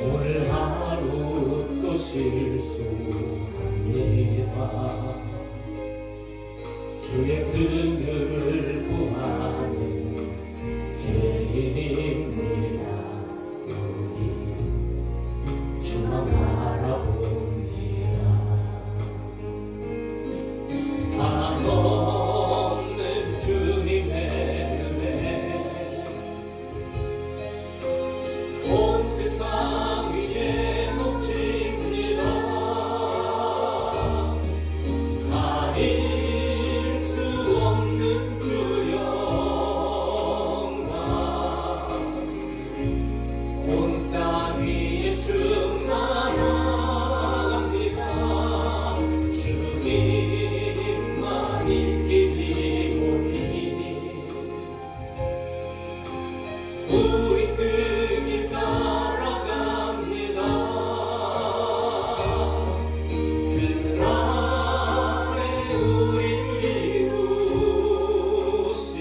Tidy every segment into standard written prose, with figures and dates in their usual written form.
오늘 하루 또 실수합니다. 주의 긍휼을 구하는 죄인입니다. 우리 주만 바라봅니다. 한없는 주님의 은혜 온 세상 위에 넘칩니다. 가릴 수 없는 주 영광 온 땅 위에 충만합니다. 주님만 일길이 오니 우리 그 길 따라갑니다. 그날에 우리 이루시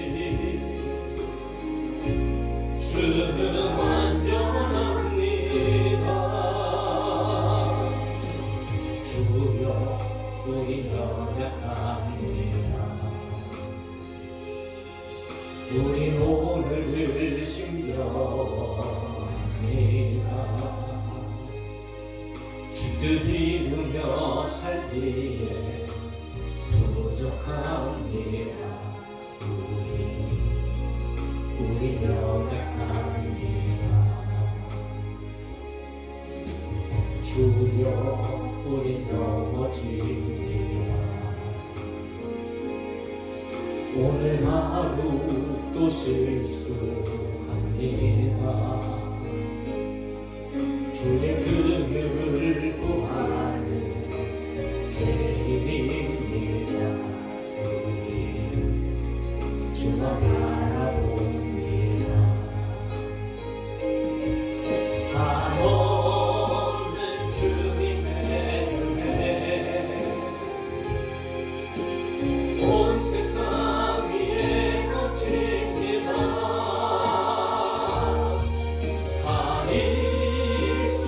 주는 완전합니다. 주여 우리 연약합니다. 우리 오늘 힘겨워합니다. 주뜻 이루며 살기에 부족합니다. 우리 연약합니다. 주여 우리 넘어집니다. 오늘 하루 또 실수합니다. 주의 긍휼을 구하는 죄인입니다. 우리 주만 바라봅니다. 한없는 주님의 은혜 온 세상 위에 넘칩니다. 가릴 수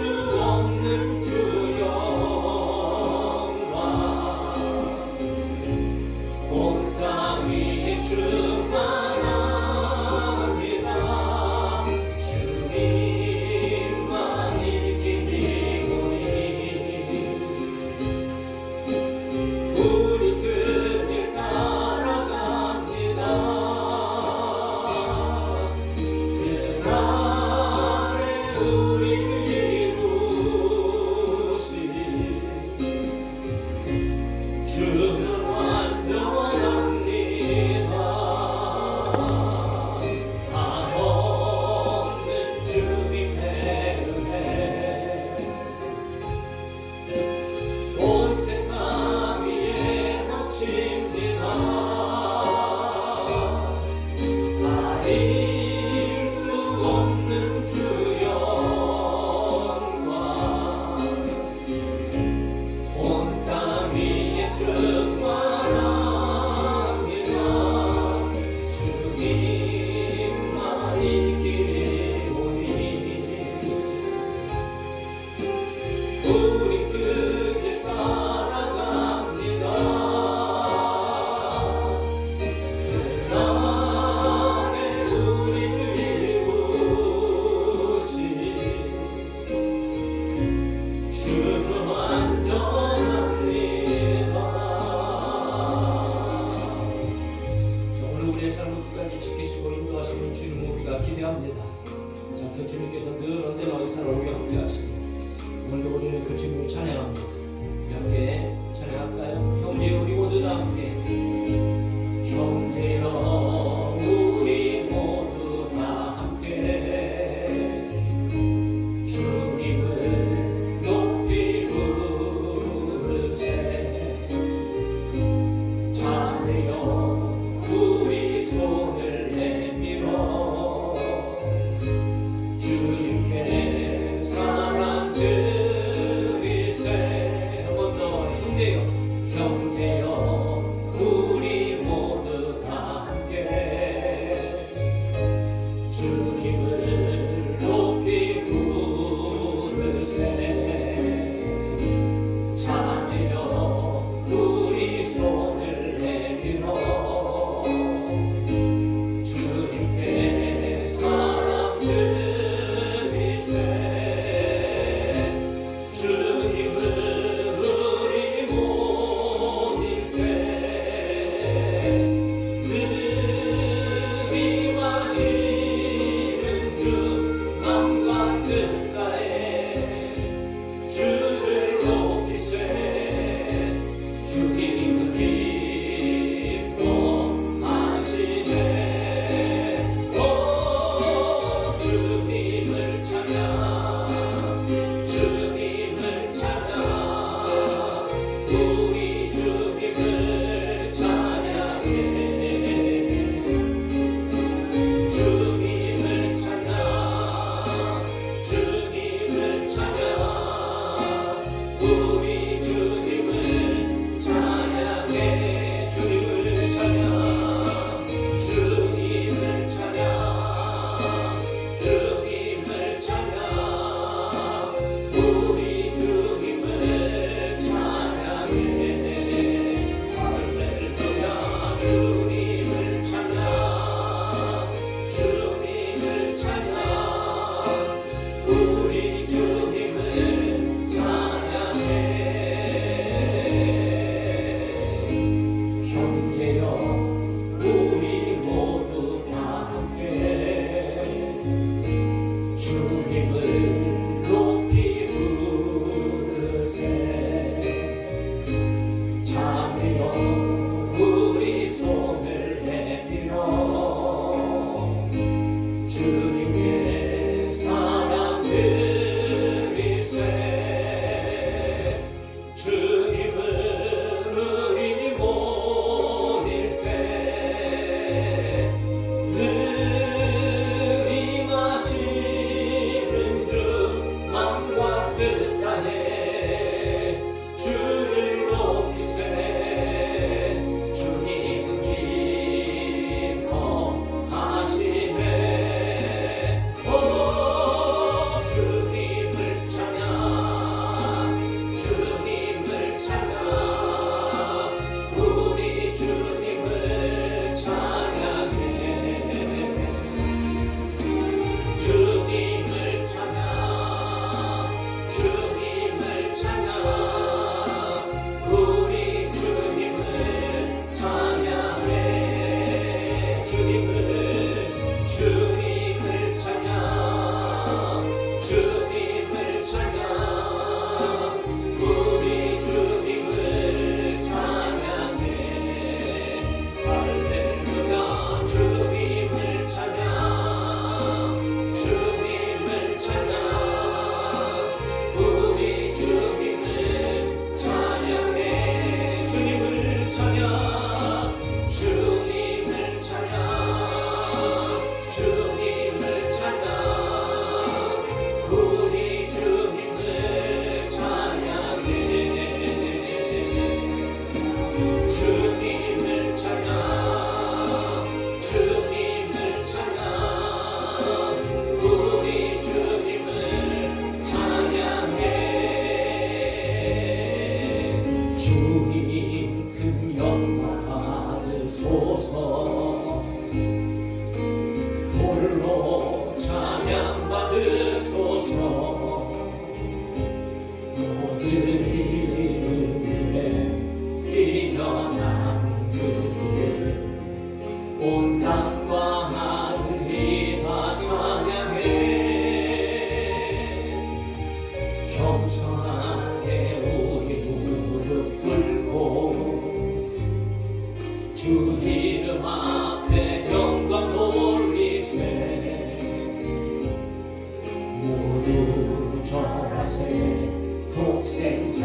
전하세 독생자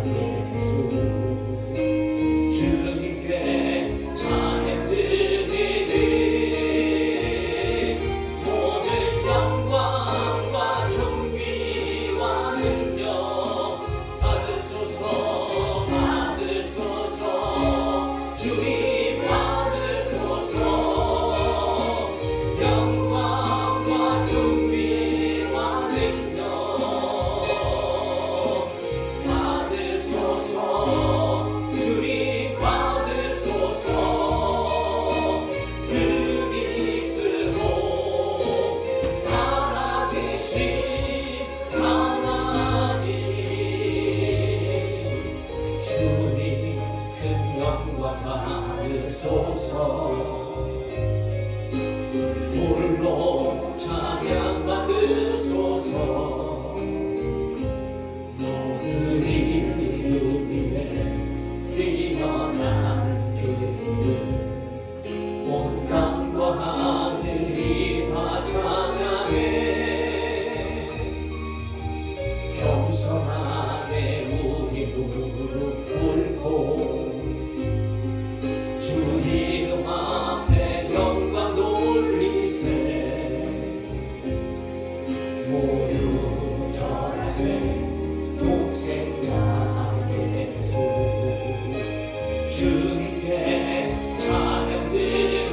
예수 주님께 찬양 드리리 모든 영광과 존귀와 능력 받으소서 받으소서 주님 받으소서 영광과 존귀와 능력 받으소서 주님 받으소서 그리스도 살아계신 하나님 주님 큰 영광 받으소서 홀로 찬양 받으소서 모든 이름 위에 뛰어난 그 이름 온 땅과 하늘이 다 찬양해 겸손하게 우리 무릎 꿇고 주 이름 앞에 영광 돌리세 모두 전하세 독생자 예수 주님께 찬양 드리리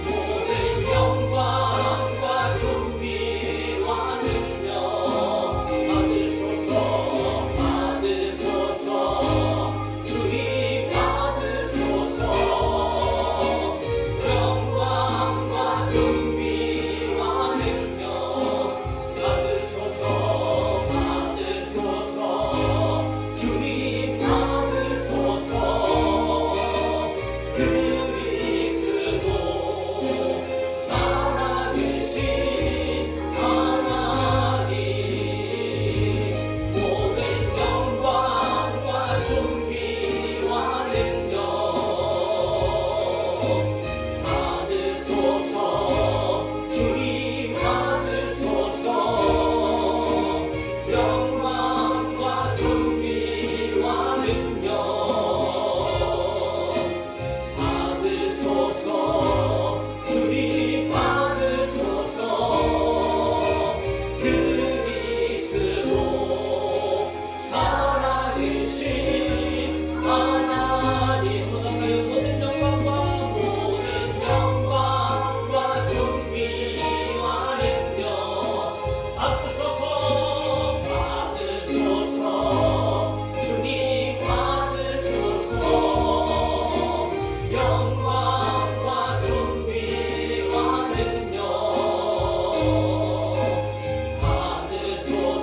모든 영광과 존귀와 능력 받으소서 받으소서 주님 받으소서 영광과 존귀와 능력 받으소서 받으소서 주님 받으소서 그리스도 살아계신 하나님 모든 영광과 존귀와 능력 받으소서 주님 받으소서 영광과 존귀와 능력 받으소서 주님 받으소서 그리스도 살아계신 하나님 모든 영광과 존귀와 능력 받으소서 받으소서 주님 받으소서 영광과 존귀와 능력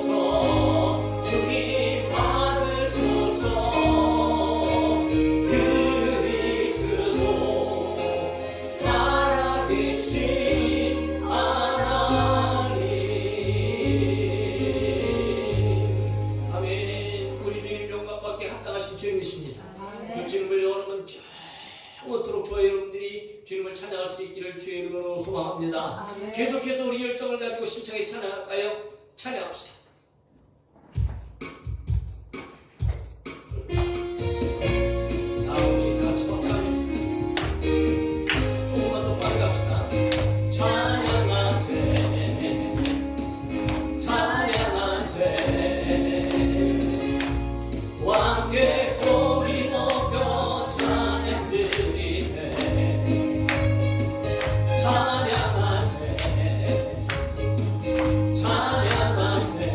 받으소서 주님 받으소서 그리스도 살아계신 하나님 아멘. 우리 주님 영광받게 합당하신 주님이십니다. 그 주님을 영원하면 영원토록 저와 여러분들이 주님을 찬양할 수 있기를 주의 이름으로 소망합니다. 아멘. 계속해서 우리 열정을 가지고 심차게 찬양합시다. 자, 우리 같이 박수하겠습니다. 조금만 더 빠르게 합시다. 찬양하세 찬양하세 왕께 소리 높여 찬양 드리세 찬양하세 찬양하세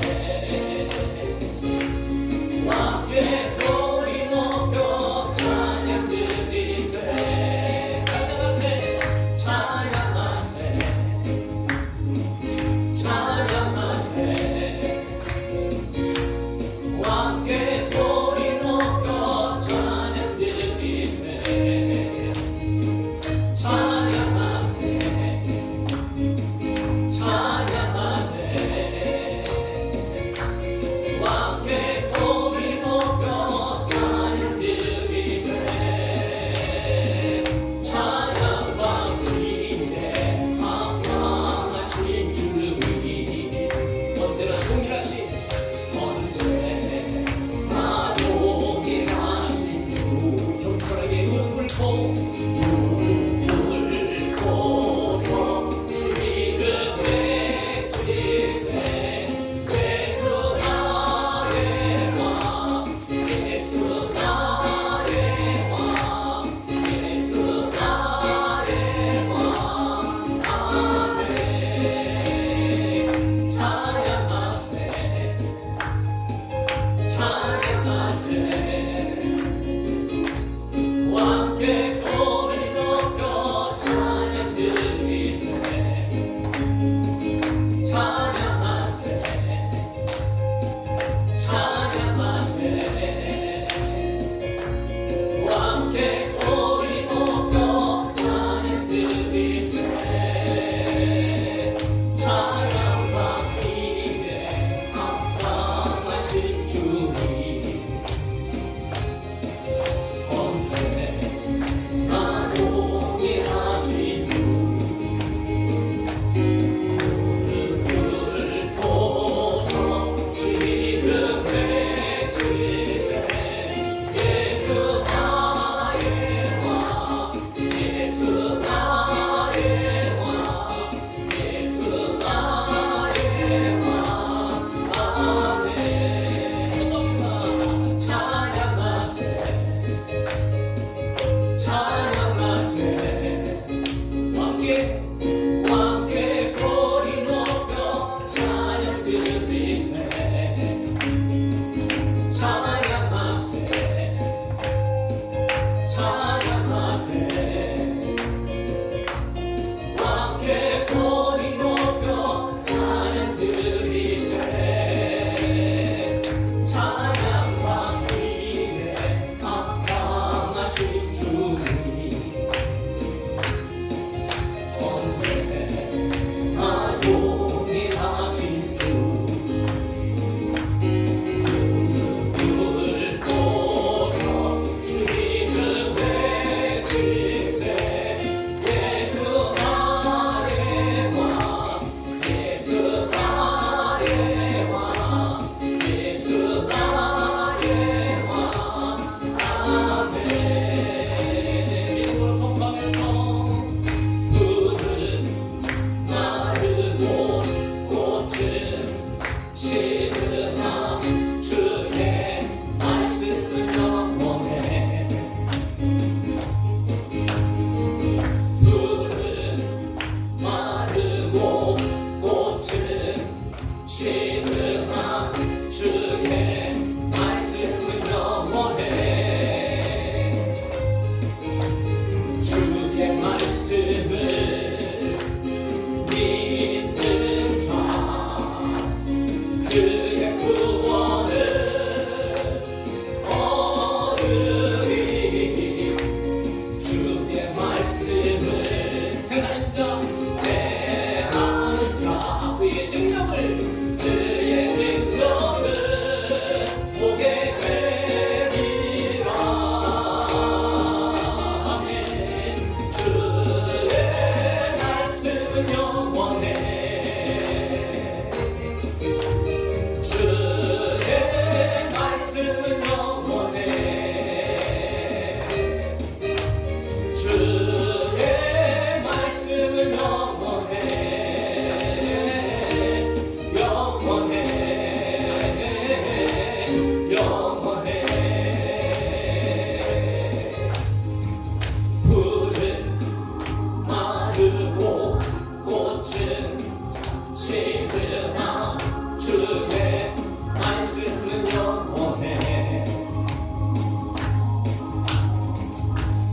시드나 주의 말씀은 영원해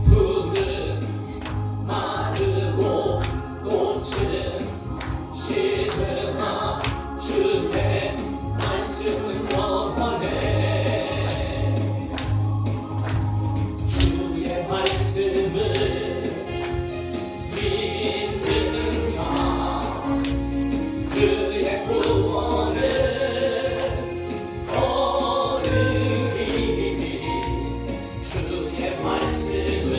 풀은 마르고 꽃은 시드나 주의 말씀은 영원해 주의 말씀을 믿는 자 그의 구원을 얻으리 주의 말씀을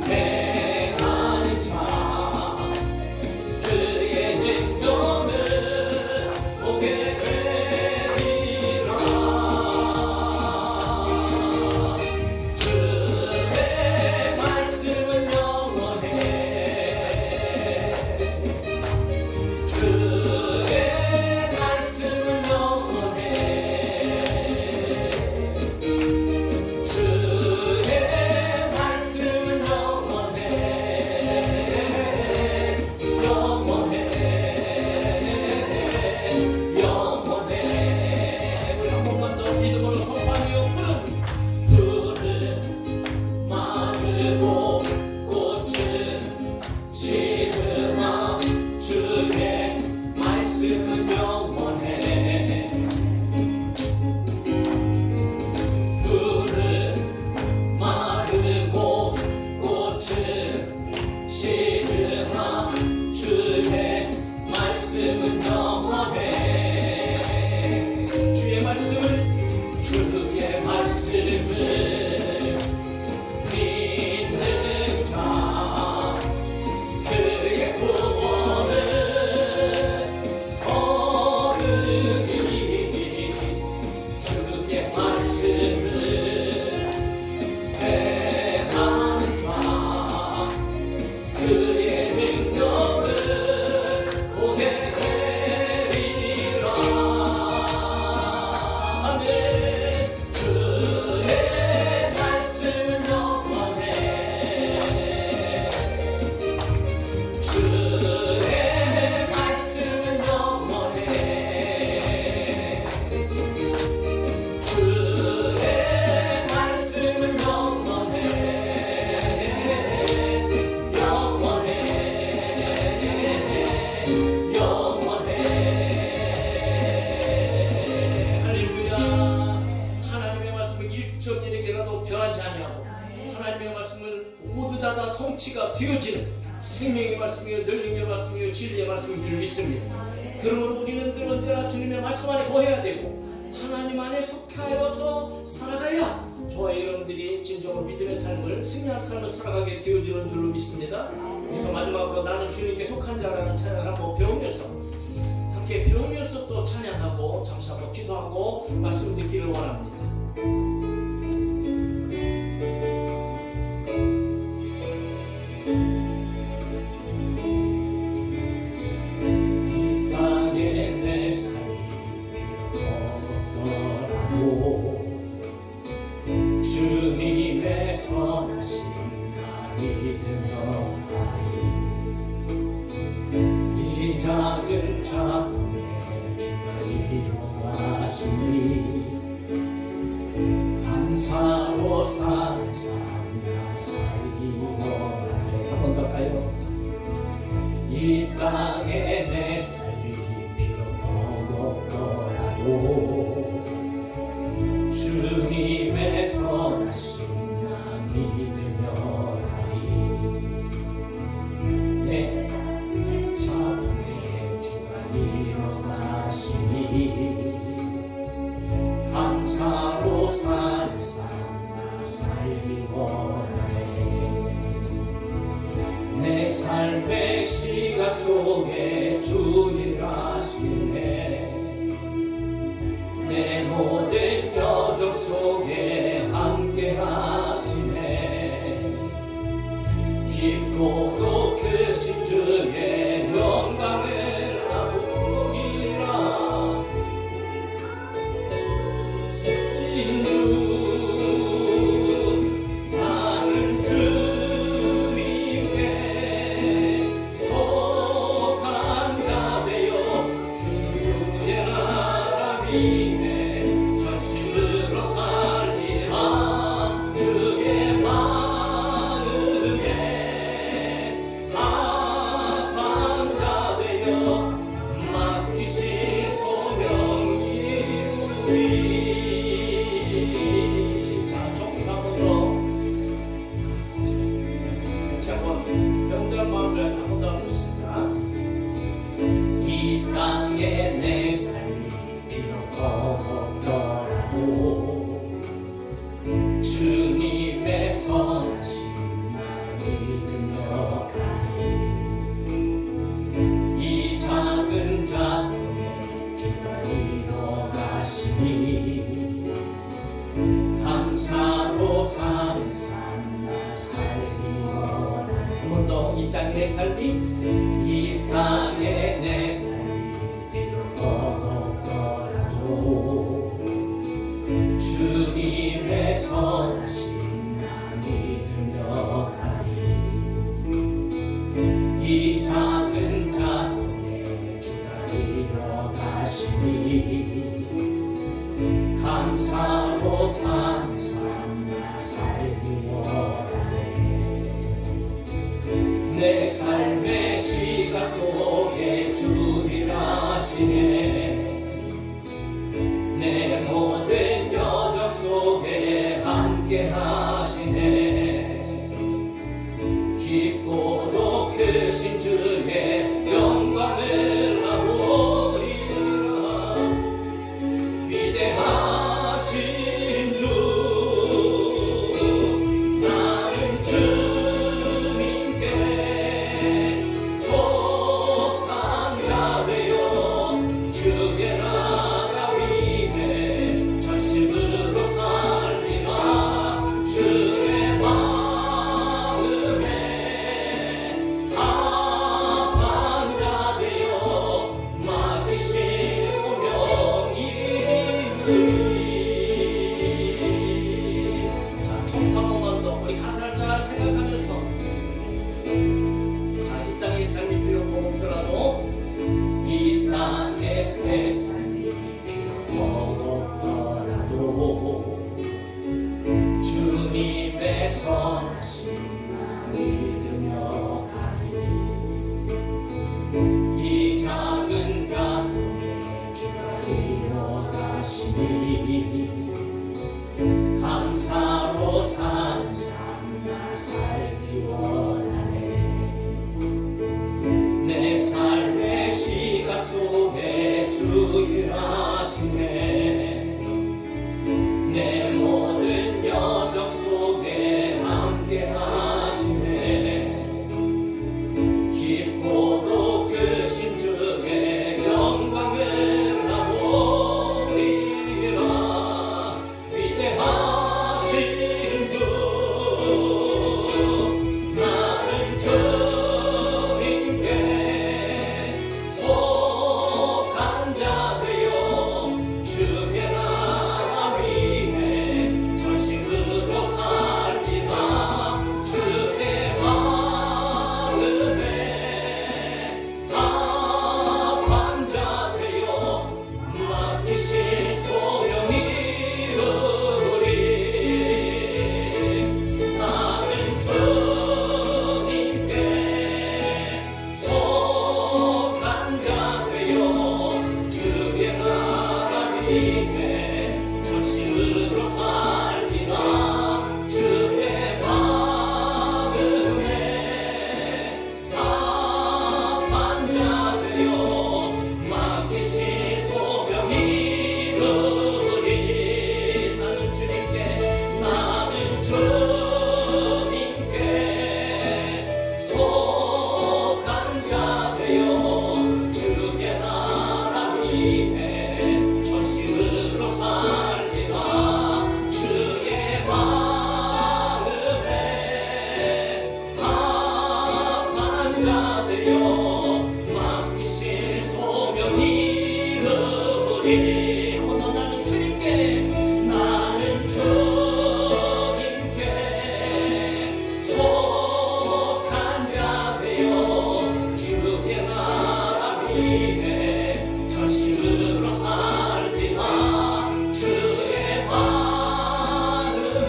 행하는 자 그의 능력을 보게 되리라 주의 말씀은 영원해 주의 말씀은 영원해 주의 말씀은 영원해 영원해 우리 한 번만 더 믿음으로 선포하며 푸른 마르고 꽃은 시드나 주의 말씀은 영원해 푸른 마르고 꽃은 시드나 주의 말씀은 영원해 주의 말씀을 믿는 자 그의 구원을 얻으리 주의 말씀을 행하는 자 그의 능력을 보게 되리라 아멘 주의 말씀은 영원해 주의 말씀은 영원해 주의 말씀은 영원해 영원해 할렐루야 하나님의 말씀은 일점일에게라도 변하지 아니하고 하나님의 말씀은 모두 다 성취가 되어지는 생명의 말씀이요 능력의 말씀이요 진리의 말씀인 줄 믿습니다. 그러므로 우리는 늘 언제나 주님의 말씀 안에 거해야 되고 하나님 안에 속하여서 살아가야 저와 여러분들이 진정으로 믿음의 삶을 승리할 삶을 살아가게 되어지는 줄로 믿습니다. 그래서 마지막으로 나는 주님께 속한 자라는 찬양을 한번 배우면서 함께 배우면서 또 찬양하고 잠시 한번 기도하고 말씀 듣기를 원합니다. 이 땅에 내 삶이 어떠라도 주님의 선하신 나 믿으며 이 작은 작품에 주가 이루어가시니 감사로 사는 삶나 살기 원하네 한 번 더 할까요? 이 땅에 내 삶이 비록 어렵더라도 주님의 선하신 나 믿으며 내 작품에 주가 이루어가시니 주의하시니 감사로 삼삼나 살기 원하네. 내 삶의 시간 속에 주일하시네. 내 모든 여정 속에 함께 하시네. 깊고도 크신 주의 영광을 나오리라. 위대하신 주 나는 주님께 속한 자 되어 주의 나라 위에 전심으로 살리라. 주의 마음에 합한 자 되어 맡기신 소명이니. 자, 청소 한 번만 더 우리 가사를 잘 생각하면서, 자, 이 땅의 삶이 비록 없더라도 이 땅의 세상이 비록 없더라도 주님의 선하신 나 믿으며 가리. 이 작은 자동에 주가 이뤄가시니 감사로 사는 삶 나 살기 원하네. 내 삶의 시간 속에 주일하시네. 내 모든 여정 속에 함께 하시네. 깊고도 크신 주의 영광을 나보리라. 위대하신 주 나는 주님께 속한 자 되어 주의 나라 위에 전심으로 살리라. 주의 마음에 합한 자 되어 맡기신 소명이으리. 나는 주님께 속한 자 되어 주의 나라 위에 전심으로 살리라. 주의 마음에 합한 자 되어 맡기신 소명이으리. 나는 주님께 속한 자 되어 주의 나라 위에 전심으로 살리라. 주의 마음에 합한 자 되어 맡기신 소명이으리. 오늘 나는 주님께 속한 자 되어 주의 나라 위에 전심으로 살리라. 주의 마음에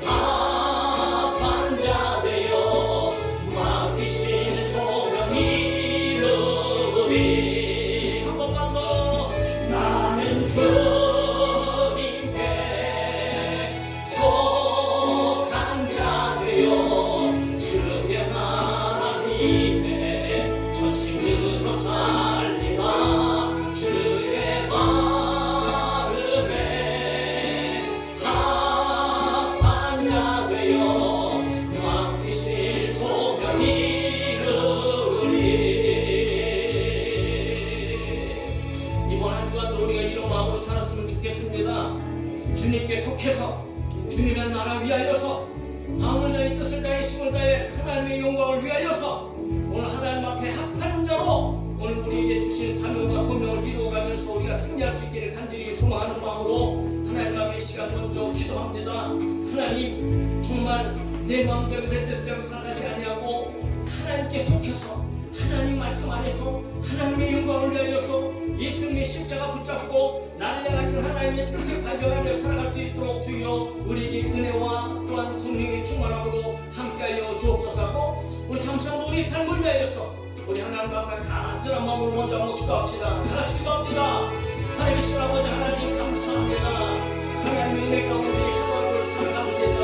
합한 자 되어 맡기신 소명이으리. 한 번만 더. 나는 주님께 속한 자 되어 주의 나라 위에 전심으로 살리라. 주의 마음에 합한 자 되어 맡기신 소명이으리. 이번 한 주간도 우리가 이런 마음으로 살았으면 좋겠습니다. 주님께 속해서 주님의 나라 위하여서 마음을 다해 뜻을 다해 힘을 다해 하나님의 영광을 위하여서 오늘 하나님 앞에 합한 자로 오늘 우리에게 주신 사명과 소명을 이루어가면서 우리가 승리할 수 있기를 간절히 소망하는 마음으로 하나님 앞에 시간 먼저 기도합니다. 하나님, 정말 내 마음대로 내 뜻대로 살아가지 아니하고 하나님께 속해서 하나님 말씀 안에서 하나님의 영광을 위하여서 주시옵소서. 예수님의 십자가 붙잡고 나를 향하신 하나님의 뜻을 발견하며 살아갈 수 있도록 주여 우리에게 은혜와 또한 성령의 충만함으로 함께하여 주옵소서. 우리 잠시만 우리 삶을 위하여서 우리 하나님과 간절한 마음으로 먼저 한번 기도합시다. 다같이 기도합니다. 살아계신 아버지 하나님 감사합니다. 하나님의 은혜 가운데 하루하루를 살아갑니다.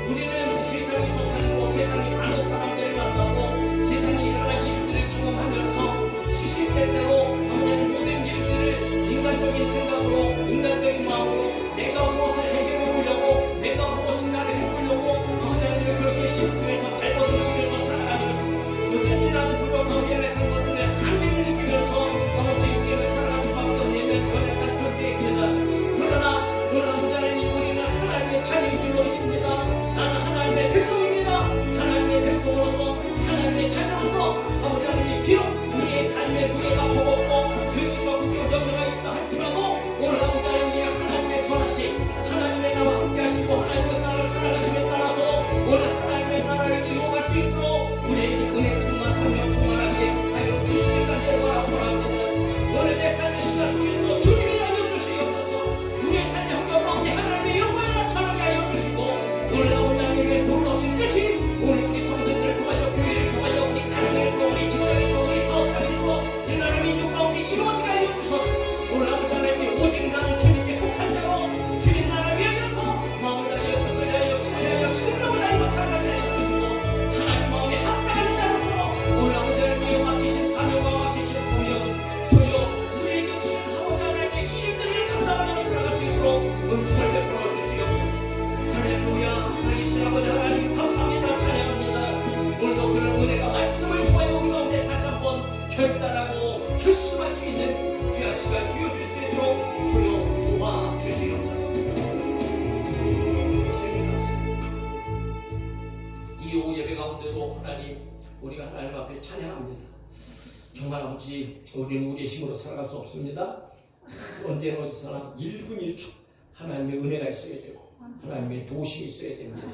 우리는 세상에서 살고 세상에 많은 사람들을 만나고 세상의 여러 가지 일들을 경험하면서 시시때때로 아버지는 모든 일들을 인간적인 생각으로 인간적인 마음으로 내가 무엇을 해결해 보려고 내가 무엇인가를 해보려고 아버지는 그렇게 실수해서 발버둥치면서 살아가면서 어쩐지라도 불구하고 연약한 것들을 한계를 느끼면서 아버지 우리를 살아갈 수밖에 없는 연약한 존재입니다. 그러나 오늘 아버지는 우리는 하나님의 자녀인 줄로 있습니다. 나는 하나님의 백성입니다. 하나님의 백성으로서 하나님의 자녀로서 아버지 하나님이 비록 우리의 삶의 무게가 무겁고 근심과 걱정 염려가 있다 할지라도 오늘 아버지 하나님이 하나님의 선하심 하나님의 나와 함께 하시고 하나님의 나라를 살아가심에 따라서 오늘 하나님의 나라를 이루어갈 수 있도록 우리에게 은혜 충만 성령 충만하게 하여 주시기까지 바라옵니다. 오늘 내 삶의 시간 속에서 주님이 알려주시옵소서. 우리의 삶의 환경 가운데 하나님의 영광을 나타나게 하여 주시고 오늘 아버지 하나님의 놀라우신 뜻이 오늘 우리 성도들을 통하여 교회를 통하여 우리 가정에서 우리 직장에서 우리 사업장에서 이 나라 민족 가운데 이루어지게 하여 주셔서 오늘 아버지 하나님이 오직 나는 주님께 속한 자로 주님 나라 위하여서 마음을 다하여 뜻을 다하여 신을 다하여 생명을 다하여 살아가게 하여 주시고 하나님 마음에 합당하는 자로서 오늘 아버지 하나님이 맡기신 사명과 맡기신 소명 주여 우리에게 주신 아버지 하나님의 일들을 감당하며 살아갈 수 있도록 은총을 베풀어 주시옵소서. 할렐루야. 살아계신 아버지 하나님 감사합니다. 찬양합니다. 오늘도 그런 은혜가 말씀을 통하여 우리 가운데 다시 한번 결단하고 결심할 수 있는 귀한 시간 주어질 수 있도록 주여 도와주시옵소서. 주님 감사합니다. 이 오후 예배 가운데도 하나님 우리가 하나님 앞에 찬양합니다. 정말 아버지 우리는 우리의 힘으로 살아갈 수 없습니다. 언제나 어디서나 1분 1초 하나님의 은혜가 있어야 되고 하나님의 도심이 있어야 됩니다.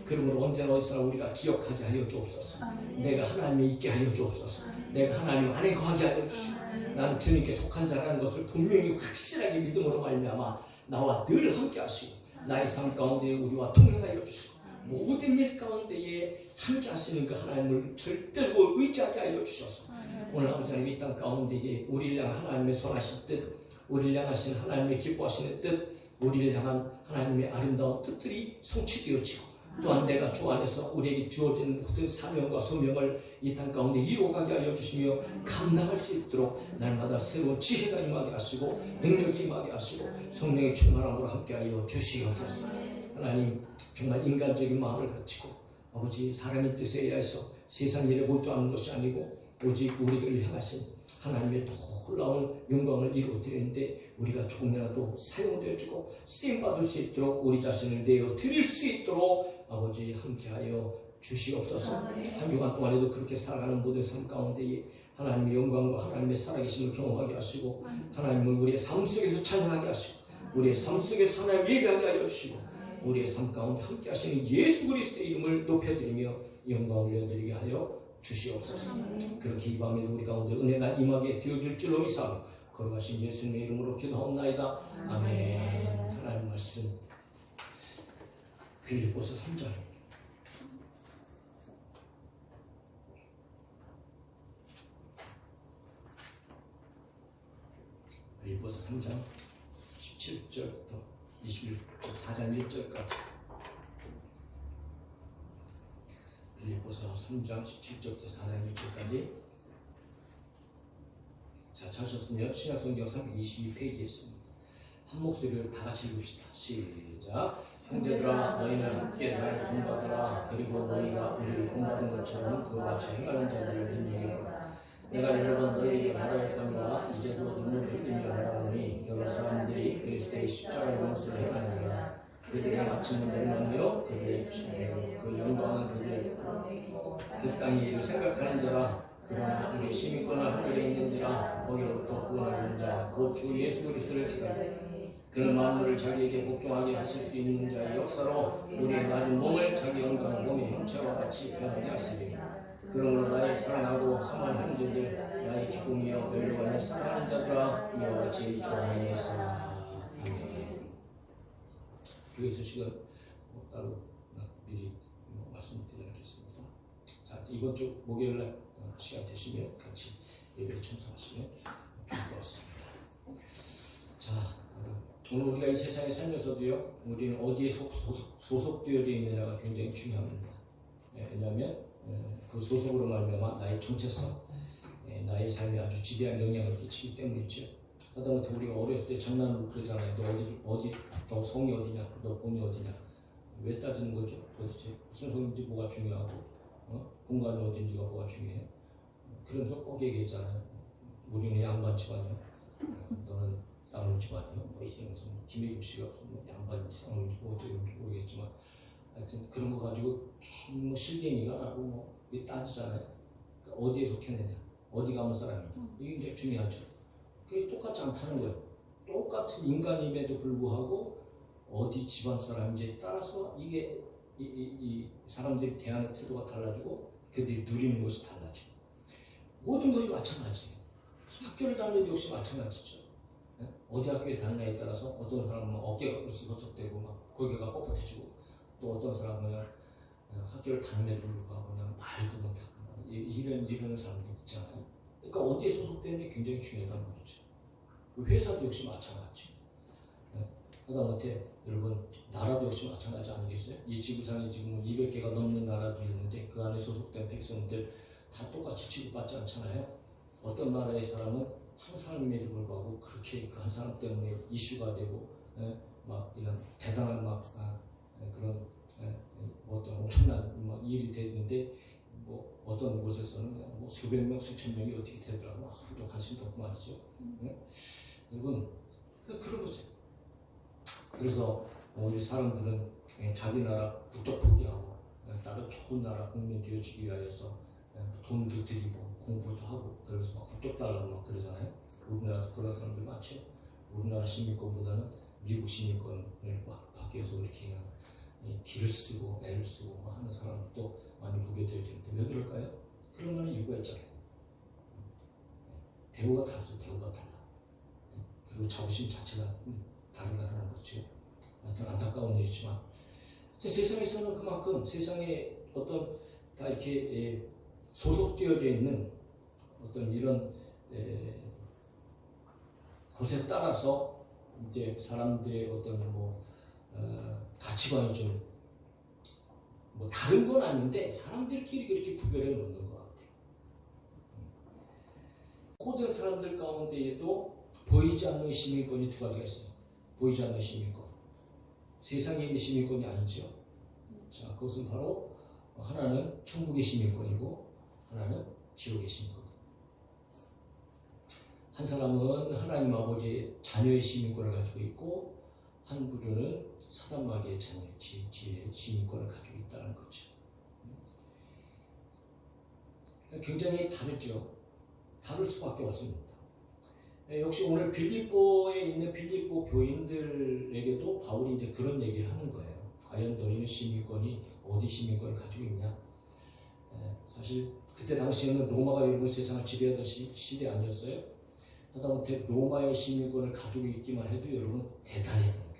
그러므로 언제나 어디서나 우리가 기억하게 하여 주옵소서. 내가 하나님에 있게 하여 주옵소서. 내가 하나님 안에 거하게 하여 주시고 나는 주님께 속한 자라는 것을 분명히 확실하게 믿음으로 말미암아 나와 늘 함께 하시고 나의 삶 가운데 우리와 동행하여 주시고 모든 일 가운데에 함께 하시는 그 하나님을 절대로 의지하게 하여 주셔서 오늘 아버지 하나님 이 땅 가운데에 우리를 향한 하나님의 선하신 뜻 우리를 향하신 하나님의 기뻐하시는 뜻 우리를 향한 하나님의 아름다운 뜻들이 성취되어지고 또한 내가 주 안에서 우리에게 주어진 모든 사명과 소명을 이 땅 가운데 이루어가게 하여 주시며 감당할 수 있도록 날마다 새로운 지혜가 임하게 하시고 능력이 임하게 하시고 성령의 충만함으로 함께하여 주시옵소서. 하나님 정말 인간적인 마음을 가지고 아버지 사람의 뜻에 의해서 세상 일에 몰두하는 것이 아니고 오직 우리를 향하신 하나님의 놀라운 영광을 이루어드리는데 우리가 조금이라도 사용되어지고 쓰임받을 수 있도록 우리 자신을 내어드릴 수 있도록 아버지 함께하여 주시옵소서. 한 주간 동안에도 그렇게 살아가는 모든 삶 가운데에 하나님의 영광과 하나님의 살아계심을 경험하게 하시고 하나님을 우리의 삶 속에서 찬양하게 하시고 우리의 삶 속에서 하나님 예배하게 하여 주시고 우리의 삶 가운데 함께 하시는 예수 그리스도의 이름을 높여드리며 영광을 올려드리게 하여 주시옵소서. 그렇게 이 밤에도 우리 가운데 은혜가 임하게 되어줄 줄로 믿사오며 걸어가신 예수님의 이름으로 기도하옵나이다. 아멘. 하나님 말씀 빌립보서 3장 빌립보서 3장 17절부터 21절 4장 1절까지 빌립보서 3장 17절부터 4장 1절까지 자, 찾으셨으면 신약성경 322페이지에 있습니다. 한 목소리를 다 같이 읽읍시다. 시작. 형제들아 너희는 함께 날 본받으라. 그리고 너희가 우리를 본받은 것처럼 그와 같이 행하는 자들을 인정해라. 내가 여러 번 너희에게 말하였거니와 이제도 눈물을 흘리며 말하노니 여러 사람들이 그리스도의 십자가의 원수를 행하느니라. 그들의 마침은 멸망이요 그들의 피하여 그 영광은 그들의 그 땅의 일을 생각하는 자라. 그러나 우리 시민권은 하늘에 있는지라 거기로부터 구원하는 자 곧 주 예수 그리스도를 기다려 그는 만물을 자기에게 복종하게 하실 수 있는 자의 역사로 우리의 낮은 몸을 자기 영광 몸의 형체와 같이 변하게 하시리라. 그러므로 나의 사랑하고 성한 형제들 나의 기쁨이여 멸류관의 사랑하는 자들아 이와 제 주 안에 있으라. 아멘. 교회 소식은 따로 미리 말씀드리겠습니다. 자, 이번 주 목요일날 시간 되시면 같이 예배에 참석하시면 좋을 것 같습니다. 자, 오늘 우리가 이 세상에 살면서도요, 우리는 어디에 소속되어 있느냐가 굉장히 중요합니다. 왜냐하면 그 소속으로 말미암아 나의 정체성, 나의 삶에 아주 지대한 영향을 끼치기 때문이죠. 하다못해 우리가 어렸을 때 장난으로 그러잖아요. 너 어디, 너 성이 어디냐, 너 본이 어디냐. 왜 따지는 거죠? 도대체 무슨 성인지 뭐가 중요하고, 공간이 어딘지가 뭐가 중요해요? 그러면서 꼭 얘기했잖아요. 우리는 양반 집안이요. 너는 쌍문 집안이요. 뭐 이게 무슨 김혜경 씨가 무슨 양반인지 쌍문인지 뭐 어쩌는지 모르겠지만, 하여튼 그런 거 가지고 괜히 뭐 실갱이가 나고 뭐 따지잖아요. 그러니까 어디에 속했느냐, 어디 가면 사람이냐. 이게 이제 중요하죠. 그게 똑같지 않다는 거예요. 똑같은 인간임에도 불구하고 어디 집안 사람인지에 따라서 이게 이 사람들이 대하는 태도가 달라지고 그들이 누리는 것이 달라져. 모든 것이 마찬가지예요. 학교를 다니는 역시 마찬가지죠. 어디 학교에 다니냐에 따라서 어떤 사람은 어깨가 으쓱으쓱되고 막 고개가 뻣뻣해지고, 또 어떤 사람은 학교를 다니는 불구하고 그냥 말도 못하고 이런 사람들 있잖아요. 그러니까 어디에 소속되는 게 굉장히 중요하다는 거죠. 회사도 역시 마찬가지. 하다못해 여러분 나라도 역시 마찬가지 아니겠어요? 이 지구상에 지금 200개가 넘는 나라들이 있는데 그 안에 소속된 백성들 다 똑같이 취급받지 않잖아요. 어떤 나라의 사람은 한 사람임에도 불구하고 그렇게 그 한 사람 때문에 이슈가 되고 막 이런 대단한 막 그런 어떤 엄청난 막 일이 되는데, 뭐 어떤 곳에서는 뭐 수백 명, 수천 명이 어떻게 되더라고 아무도 관심도 없고 말이죠. 여러분 그런 거죠. 그래서 우리 사람들은 자기 나라 국적 포기하고 나도 좋은 나라 국민 되어지기 위해서 돈도 들이고 공부도 하고 그래서 막 국적 달라고 막 그러잖아요. 우리나라도 그런 사람들 많죠. 우리나라 시민권보다는 미국 시민권을 막 받기 위해서 이렇게 그냥 길을 쓰고 애를 쓰고 하는 사람도 많이 보게 되는데 왜 그럴까요? 그런 거는 이유가 있잖아요. 대우가 다르죠. 대우가 달라. 그리고 자부심 자체가 다르다는 거죠. 하여튼 안타까운 일이지만 세상에서는 그만큼 세상에 어떤 다 이렇게 소속되어져 있는 어떤 이런 것에 따라서 이제 사람들의 어떤 가치관이 좀 뭐 다른 건 아닌데 사람들끼리 그렇게 구별해 놓는 것 같아요. 모든 사람들 가운데에도 보이지 않는 시민권이 두 가지가 있어요. 보이지 않는 시민권. 세상에 있는 시민권이 아니죠. 자, 그것은 바로 하나는 천국의 시민권이고 하나는 지옥의 시민권. 한 사람은 하나님 아버지의 자녀의 시민권을 가지고 있고 한 부류는 사단마귀의 자녀의 지혜의 시민권을 가지고 있다는 거죠. 굉장히 다르죠. 다를 수밖에 없습니다. 역시 오늘 빌립보에 있는 빌립보 교인들에게도 바울이 이제 그런 얘기를 하는 거예요. 과연 너희는 시민권이 어디 시민권을 가지고 있냐? 사실 그때 당시에는 로마가 여러분 세상을 지배하던 시대 아니었어요? 하다못해 로마의 시민권을 가지고 있기만 해도 여러분 대단했던 거예요.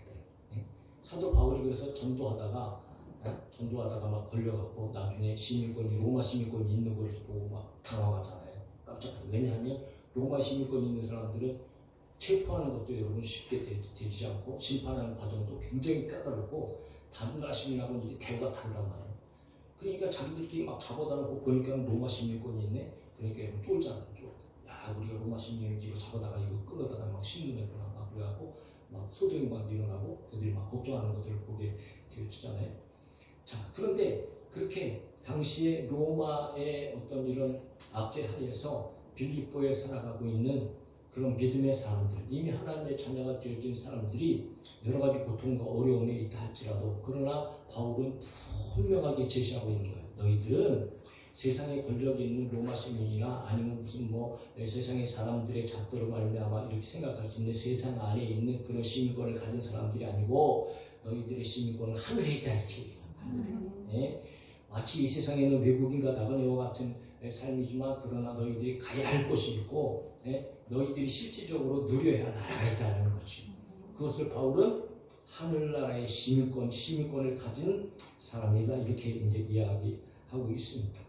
사도 바울이 그래서 전도하다가 막 걸려갖고 나중에 시민권이 로마 시민권이 있는 걸 보고 막 당황하잖아요. 깜짝 놀라요. 왜냐하면 로마 시민권이 있는 사람들은 체포하는 것도 여러분 쉽게 되지 않고 심판하는 과정도 굉장히 까다롭고 다른 나라 시민하고는 이게 대우가 다르단 말이에요. 그러니까 자기들끼리 막 잡아다놓고 보니까 로마 시민권이 있네. 그러니까 여러분 쫄잖아요. 야, 우리가 로마 시민인지 이거 잡아다가 이거 끌어다가 막 신문에 막 그래갖고 막 소동이 막 일어나고 그들이 막 걱정하는 것들을 보게 되었잖아요. 자, 그런데 그렇게 당시에 로마의 어떤 이런 압제 하에서 빌립보에 살아가고 있는 그런 믿음의 사람들, 이미 하나님의 자녀가 되어진 사람들이 여러 가지 고통과 어려움에 있다 할지라도 그러나 바울은 분명하게 제시하고 있는 거예요. 너희들은 세상에 권력이 있는 로마 시민이나 아니면 무슨 세상의 사람들의 잣대로 말미암아 이렇게 생각할 수 있는 세상 안에 있는 그런 시민권을 가진 사람들이 아니고 너희들의 시민권은 하늘에 있다 이렇게 얘기해요. 마치 이 세상에는 외국인과 나그네와 같은 삶이지만 그러나 너희들이 가야 할 곳이 있고 너희들이 실질적으로 누려야 할 나라가 있다는 거지. 그것을 바울은 하늘나라의 시민권을 가진 사람이다 이렇게 이제 이야기하고 있습니다.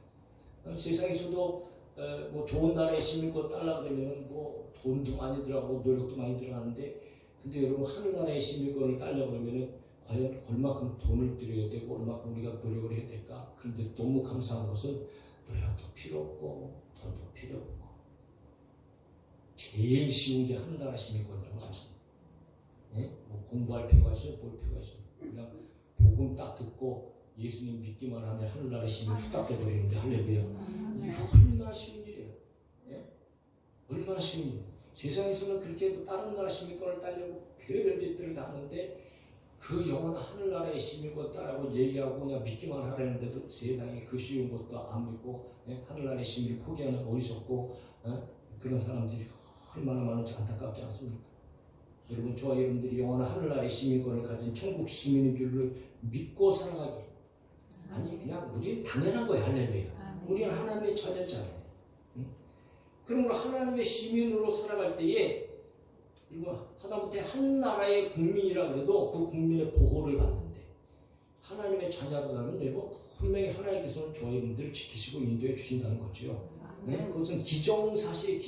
세상에서도 뭐 좋은 나라의 시민권 따려고 그러면 뭐 돈도 많이 들어가고 노력도 많이 들어가는데, 근데 여러분 하늘나라의 시민권을 따려고 그러면 과연 얼마큼 돈을 들여야 되고 얼마큼 우리가 노력을 해야 될까? 그런데 너무 감사한 것은 노력도 필요 없고 돈도 필요 없고 제일 쉬운 게 하늘나라 시민권이라고 사실. 뭐 공부할 필요가 있어요? 볼 필요가 있어요? 그냥 복음 딱 듣고 예수님 믿기만 하면 하늘나라 시민 후딱 돼버리는데, 할렐루야. 이거 얼마나 쉬운 일이에요. 얼마나 쉬운 일이에요. 세상에서는 그렇게 다른 나라 시민권을 따려고 별의별 짓들을 다 하는데, 그 영원한 하늘나라의 시민권 따라고 얘기하고 그냥 믿기만 하라는데도 세상에 그 쉬운 것도 안 믿고 하늘나라의 시민을 포기하는 어리석고 그런 사람들이 얼마나 많은지 안타깝지 않습니까? 여러분, 저와 여러분들이 영원한 하늘나라의 시민권을 가진 천국 시민인 줄을 믿고 살아가기. 아니, 그냥 우리는 당연한 거예요. 할렐루야. 우리는 하나님의 자녀잖아요. 그러므로 하나님의 시민으로 살아갈 때에 하다못해 한 나라의 국민이라 그래도 그 국민의 보호를 받는데, 하나님의 자녀라면 여러분 분명히 하나님께서는 저와 여러분들을 지키시고 인도해 주신다는 거죠. 그것은 기정사실.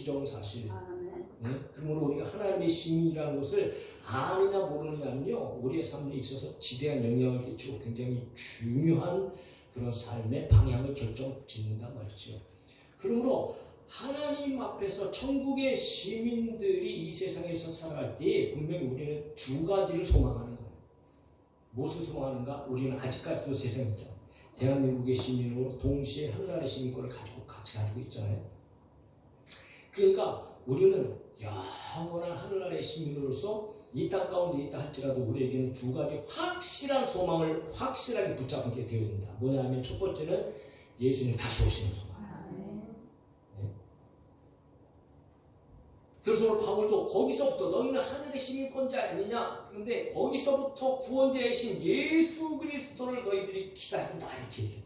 그러므로 우리가 하나님의 시민이라는 것을 아느냐 모르느냐는요, 우리의 삶에 있어서 지대한 영향을 끼치고 굉장히 중요한 그런 삶의 방향을 결정짓는단 말이죠. 그러므로 하나님 앞에서 천국의 시민들이 이 세상에서 살아갈 때 분명히 우리는 두 가지를 소망하는 거예요. 무엇을 소망하는가? 우리는 아직까지도 세상에 있잖아요. 대한민국의 시민으로 동시에 하늘나라의 시민권을 같이 가지고 있잖아요. 그러니까 우리는 영원한 하늘나라의 시민으로서 이 땅 가운데 있다 할지라도 우리에게는 두 가지 확실한 소망을 확실하게 붙잡게 되어야 된다. 뭐냐 하면 첫 번째는 예수님 다시 오시는 소망. 그래서 바울도 거기서부터 너희는 하늘의 시민권자 아니냐? 그런데 거기서부터 구원자이신 예수 그리스도를 너희들이 기다린다 이렇게 얘기해요.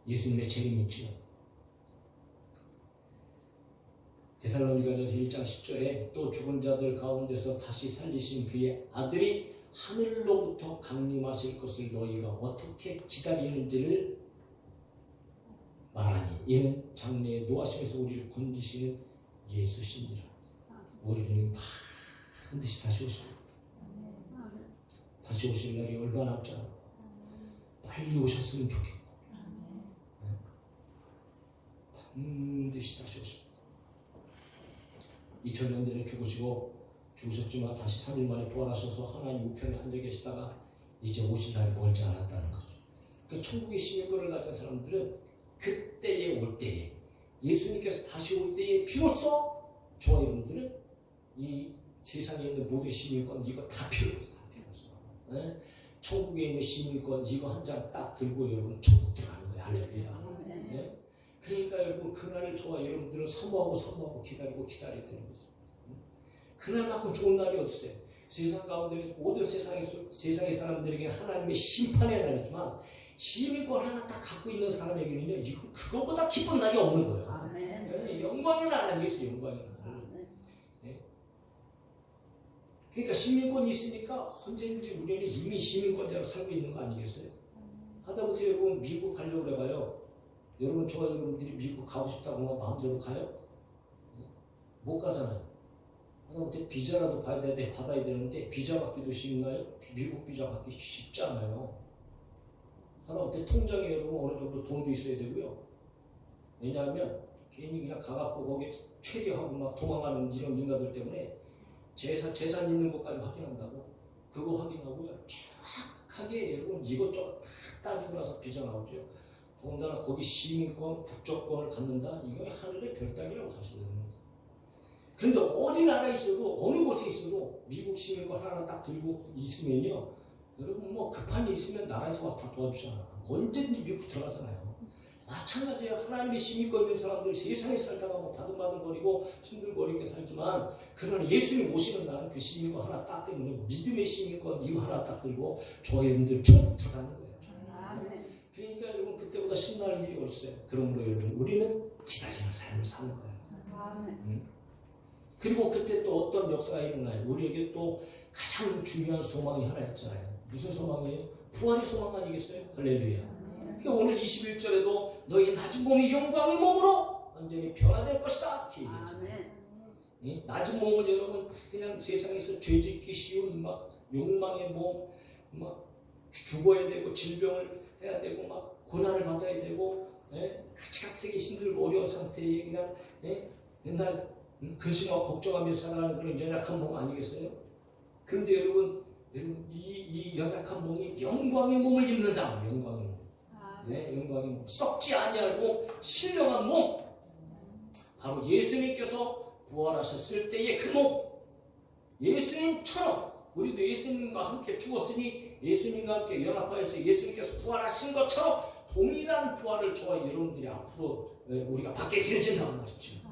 예수님의 재림이 있지요. 데살로니가전서 1장 10절에 또 죽은 자들 가운데서 다시 살리신 그의 아들이 하늘로부터 강림하실 것을 너희가 어떻게 기다리는지를 말하니 이는 장래에 노하심에서 우리를 건지시는 예수시니라. 우리 주님 반드시 다시 오십니다. 다시 오실 날이 얼마 남지 않아. 빨리 오셨으면 좋겠고 반드시 다시 오십니다. 2000년 전에 죽으셨지만 다시 3일 만에 부활하셔서 하나님 우편에 앉아 계시다가 이제 오실 날이 멀지 않았다는 거죠. 그 천국의 시민권을 가진 사람들은 그때에 올 때에 예수님께서 다시 올 때에 비로소 저와 여러분들은 이 세상에 있는 모든 시민권 이거 다 필요해요. 천국에 있는 시민권 이거 한 장 딱 들고 여러분 천국 들어가는 거예요. 할렐루야. 그러니까 여러분 그날을 저와 여러분들은 사모하고 기다려야 되는 거죠. 그날만큼 좋은 날이 없어요. 세상 가운데 모든 세상의 사람들에게 하나님의 심판의 날이지만 시민권 하나 딱 갖고 있는 사람에게는요, 이거 그거보다 기쁜 날이 없는 거예요. 영광의 날 아니겠어요, 영광의 날. 그러니까 시민권이 있으니까 언제든지 우리는 이미 시민권자로 살고 있는 거 아니겠어요? 하다못해 여러분 미국 가려고 그래봐요. 여러분 저와 여러분들이 미국 가고 싶다고 하면 마음대로 가요? 못 가잖아요. 하다못해 비자라도 받아야 되는데 비자 받기도 쉽나요? 미국 비자 받기 쉽지 않아요. 하다못해 통장에 여러분 어느 정도 돈도 있어야 되고요. 왜냐하면 괜히 그냥 가갖고 거기에 최대하고 막 도망가는 이런 인간들 때문에 재산 있는 것까지 확인한다고. 그거 확인하고요. 정확하게 여러분 이것저것 다 따지고 나서 비자 나오죠. 더군다나 거기 시민권, 국적권을 갖는다? 이거 하늘의 별따기라고 사실은. 그런데 어디 나라에 있어도 어느 곳에 있어도 미국 시민권 하나 딱 들고 있으면요. 여러분 뭐 급한 일 있으면 나라에서 다 도와주잖아. 언제든지 미국 들어가잖아요. 마찬가지예요. 하나님의 시민권 있는 사람들 세상에 살다가 뭐 바둥바둥거리고 힘들거리게 살지만 그러나 예수님 오시는 날은 그 시민권 하나 딱 들고 믿음의 시민권 이거 하나 딱 들고 저와 여러분들 쭉 들어가는 거예요. 그러니까 여러분 그때보다 신나는 일이 없어요. 그러므로 여러분 우리는 기다리는 삶을 사는 거예요. 아멘. 그리고 그때 또 어떤 역사가 일어나요. 우리에게 또 가장 중요한 소망이 하나 있잖아요. 무슨 소망이에요? 부활의 소망 아니겠어요? 할렐루야. 그러니까 오늘 21절에도 너희 낮은 몸이 영광의 몸으로 완전히 변화될 것이다. 아멘. 낮은 몸은 여러분 그냥 세상에서 죄짓기 쉬운 막 욕망의 몸, 막 죽어야 되고 질병을 해야 되고 막 고난을 받아야 되고 가치각색이 힘들고 어려운 상태에 그냥 맨날 근심하고 걱정하며 살아가는 그런 연약한 몸 아니겠어요? 그런데 여러분 이 연약한 몸이 영광의 몸을 입는다. 영광의 몸. 영광의 몸. 썩지 아니하고 신령한 몸. 바로 예수님께서 부활하셨을 때의 그 몸. 예수님처럼 우리도 예수님과 함께 죽었으니 예수님과 함께 연합하여서 예수님께서 부활하신 것처럼 동일한 부활을 저와 여러분들이 앞으로 우리가 받게 되어진다는 말이죠.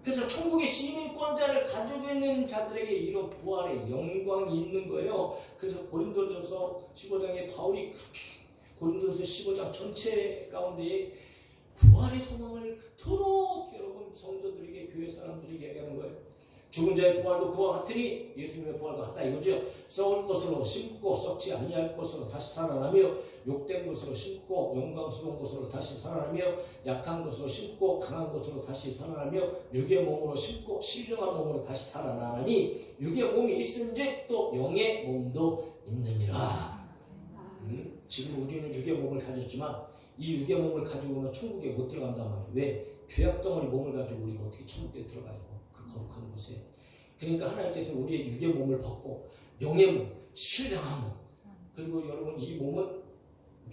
그래서 천국의 시민권자를 가지고 있는 자들에게 이런 부활의 영광이 있는 거예요. 그래서 고린도전서 15장에 바울이 그렇게 고린도전서 15장 전체 가운데 부활의 소망을 그토록 여러분 성도들에게 교회 사람들에게 얘기하는 거예요. 죽은 자의 부활도 그와 같으니 예수님의 부활과 같다 이거죠. 썩을 것으로 심고 썩지 아니할 것으로 다시 살아나며 욕된 것으로 심고 영광스러운 것으로 다시 살아나며 약한 것으로 심고 강한 것으로 다시 살아나며 육의 몸으로 심고 신령한 몸으로 다시 살아나니 육의 몸이 있은즉 또 영의 몸도 있느니라. 지금 우리는 육의 몸을 가졌지만 이 육의 몸을 가지고는 천국에 못 들어간단 말이에요. 왜? 죄악덩어리 몸을 가지고 우리가 어떻게 천국에 들어가요? 그 거룩한 곳에. 그러니까 하나님께서 우리의 육의 몸을 벗고 영의 몸, 신령한 몸. 그리고 여러분 이 몸은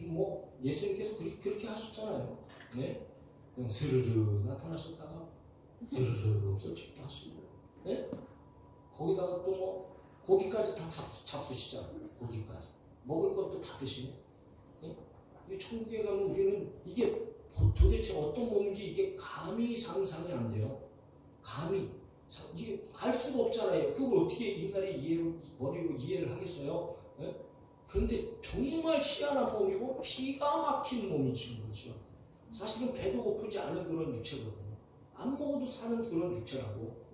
뭐 예수님께서 그렇게 하셨잖아요. 네? 그냥 스르르 나타나셨다가 스르르 없어지기도 하시고. 네? 거기다가 또 뭐 고기까지 다 잡수시잖아요. 고기까지. 먹을 것도 다 드시고. 네? 이 천국에 가면 우리는 이게 도대체 어떤 몸인지 이게 감히 상상이 안 돼요. 감히 이게 알 수가 없잖아요. 그걸 어떻게 인간의 머리로 이해를 하겠어요? 네? 그런데 정말 희한한 몸이고 기가 막힌 몸이지 거죠. 사실은 배도 고프지 않은 그런 육체거든요. 안 먹어도 사는 그런 육체라고.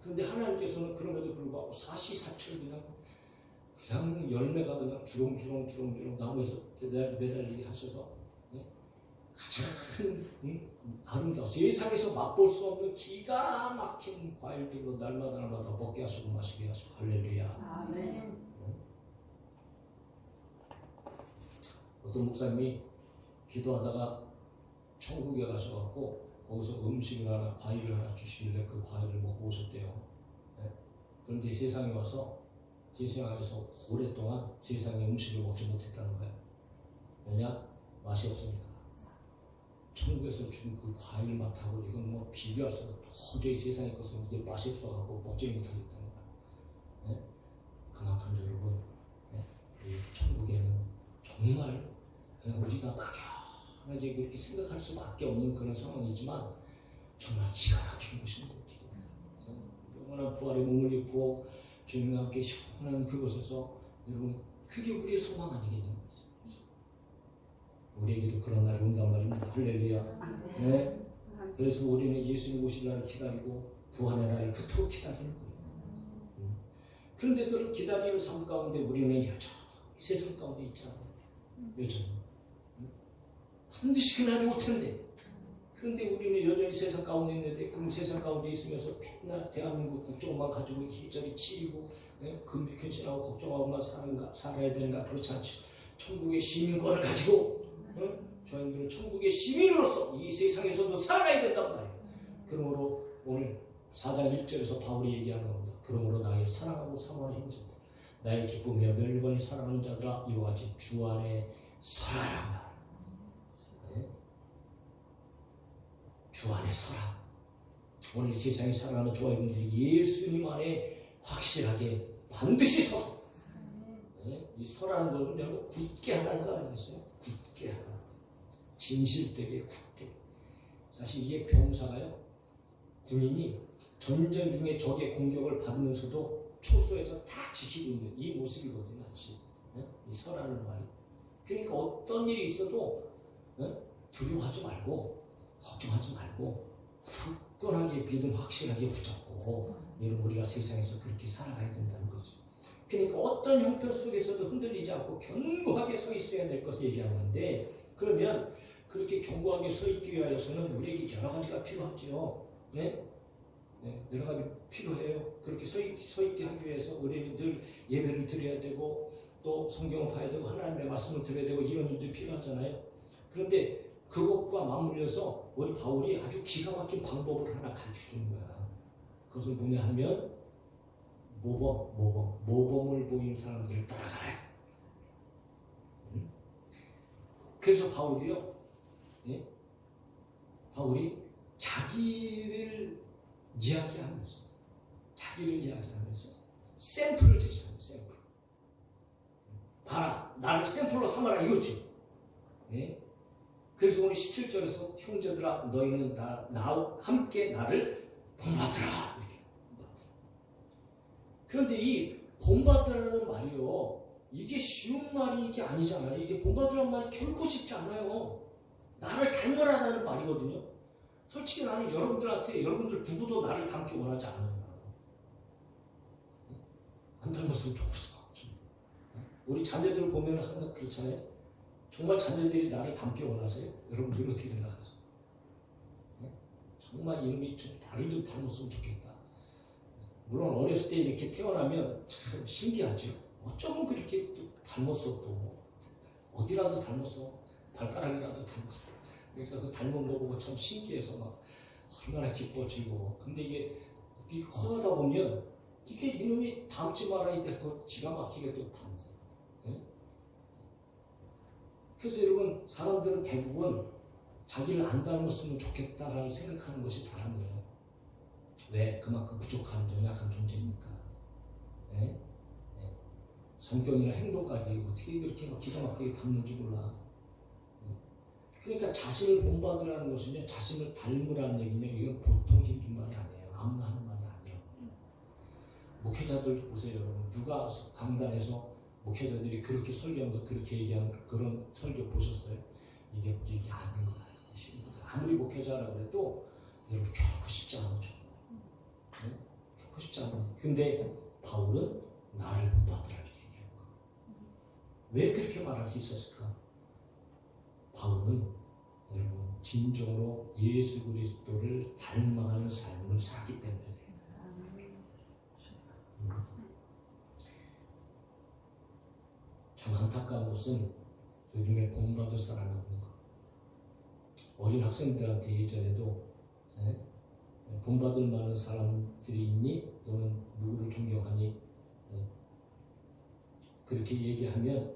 그런데 하나님께서는 그럼에도 불구하고 사시사철 그냥 열매가 그냥 주렁주렁 나무에서 매달리게 하셔서 가장 아름다워 세상에서 맛볼 수 없는 기가 막힌 과일들로 날마다 먹게 하시고 마시게 하시고 할렐루야. 아멘. 어떤 목사님이 기도하다가 천국에 가셔갖고 거기서 음식을 하나 과일을 하나 주시길래 그 과일을 먹고 오셨대요. 그런데 세상에 와서 세상에서 오랫동안 세상의 음식을 먹지 못했다는 거예요. 왜냐? 맛이 없으니까. 천국에서 준 그 과일 맛하고 이건 뭐 비교할 수가 도저히 세상의 것은 이게 맛이 없어갖고 먹지 못하겠다는 거예요. 그만큼 여러분 이 천국에는 정말 그냥 우리가 막연하게 그렇게 생각할 수밖에 없는 그런 상황이지만 정말 기가 막힌 곳입니다. 영원한 부활의 몸을 입고 주님과 함께 시원한 그곳에서 여러분 그게 우리의 소망 아니겠냐. 우리에게도 그런 날이 온단 말입니다. 할렐루야. 네. 그래서 우리는 예수님 오실 날을 기다리고 부활의 날을 그토록 기다리는 거예요. 그런데 그 기다리는 삶 가운데 우리는 여전히 세상 가운데 있잖아요. 여전히. 반드시 그날이 올 텐데. 그런데 우리는 여전히 세상 가운데 있는데 그럼 세상 가운데 있으면서 맨날 대한민국 국적만 가지고 이리저리 치이고 근신하고 걱정하고만 살아야 되는가? 그렇지 않죠. 천국의 시민권을 가지고 저희들은 천국의 시민으로서 이 세상에서도 살아가야 된단 말이에요. 그러므로 오늘 4장 1절에서 바울이 얘기하는 겁니다. 그러므로 나의 사랑하고 사모하는 형제들 나의 기쁨이며 멸관이 사랑하는 자들아 이와 같이 주 안에 서라라. 네? 주 안에 서라. 오늘 이 세상에 살아가는 저와 여러분들이 예수님 안에 확실하게 반드시 서서 이 서라는 것은 여러분 굳게 하라는 거 아니겠어요? 굳게 하라. 진실되게 굳게. 사실 이게 병사가요. 군인이 전쟁 중에 적의 공격을 받으면서도 초소에서 다 지키고 있는 이 모습이거든요. 사실 이 서라는 말이. 그러니까 어떤 일이 있어도 두려워하지 말고 걱정하지 말고 굳건하게 믿음 확실하게 붙잡고 여러분 우리가 세상에서 그렇게 살아가야 된다는 거죠. 그러니까 어떤 형편 속에서도 흔들리지 않고 견고하게 서 있어야 될 것을 얘기하는 건데 그러면 그렇게 견고하게 서 있기 위하여서는 우리에게 여러 가지가 필요하죠. 네? 네, 여러 가지 필요해요. 그렇게 서 있게 하기 위해서 우리는 늘 예배를 드려야 되고 또 성경을 봐야 되고 하나님의 말씀을 들어야 되고 이런 일들이 필요하잖아요. 그런데 그것과 맞물려서 우리 바울이 아주 기가 막힌 방법을 하나 가르쳐주는 거야. 그것을 뭐냐 하면 모범을 보이는 사람들을 따라가라. 그래서 바울이요, 예? 바울이 자기를 이야기하면서 샘플을 제시하는 샘플. 봐라, 나를 샘플로 삼아라 이거지. 예? 그래서 오늘 17절에서 형제들아 너희는 나와 함께 나를 본받으라 이렇게. 그런데 이 본받으라는 말이요, 이게 쉬운 말이 이게 아니잖아요. 이게 본받으라는 말이 결코 쉽지 않아요. 나를 닮으라는 말이거든요. 솔직히 나는 여러분들 누구도 나를 닮기 원하지 않아요. 안 닮았으면 좋겠어. 우리 자녀들 보면 항상 그렇잖아요. 정말 자녀들이 나를 닮기 원하세요? 여러분들 어떻게 생각하세요? 정말 이놈이 좀 나를 좀 닮았으면 좋겠다. 물론 어렸을 때 이렇게 태어나면 참 신기하죠. 어쩌면 그렇게 또 닮았어 또. 어디라도 닮았어. 발가락이라도 닮았어. 그러니까 그 닮은 거 보고 참 신기해서 막 얼마나 기뻐지고. 근데 이게 커가다 보면 이게 이놈이 닮지 말아야 될 거 기가 막히게 또 닮아. 그래서 여러분 사람들은 대부분 자기를 안 닮았으면 좋겠다라고 생각하는 것이 사람이에요. 왜? 그만큼 부족한 연약한 존재니까. 네? 네. 성격이나 행동까지 어떻게 그렇게 막 기가 막히게 닮는지 몰라. 네. 그러니까 자신을 본받으라는 것은요, 자신을 닮으라는 얘기는 이건 보통 힘든 말이 아니에요. 아무나 하는 말이 아니에요. 목회자들 보세요, 여러분. 누가 강단에서 목회자들이 그렇게 설교하면서 그렇게 얘기하는 그런 설교 보셨어요? 이게 아닌 거예요. 아무리 목회자라고 해도 여러분 결코 쉽지 않죠. 네? 결코 쉽지 않아요. 근데 바울은 나를 본받으라 이렇게 얘기하는 거예요. 왜 그렇게 말할 수 있었을까? 바울은 여러분 진정으로 예수 그리스도를 닮아가는 삶을 살기 때문에 참 안타까운 것은 요즘에 본받을 사람이 없는 거. 어린 학생들한테 예전에도 본받을 만한 사람들이 있니? 너는 누구를 존경하니? 그렇게 얘기하면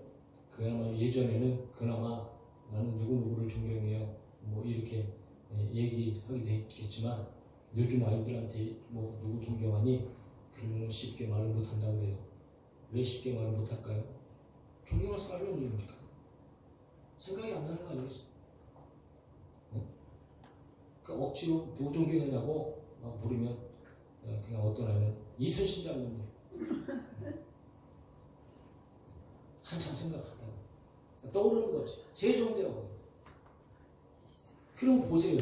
그나마 예전에는 그나마 나는 누구를 존경해요. 뭐 이렇게 얘기하기도 했겠지만 요즘 아이들한테 뭐 누구 존경하니? 그러면 쉽게 말을 못한다고 해요. 왜 쉽게 말을 못할까요? 존경할 사람이 없는 겁니까? 생각이 안 나는 거 아니겠어요? 그러니까 억지로 누구 존경하냐고 막 물으면 그냥 어떤 아이는 이순신 장군님 한참 생각하다가 떠오르는 거지. 세종대왕. 그럼 보세요.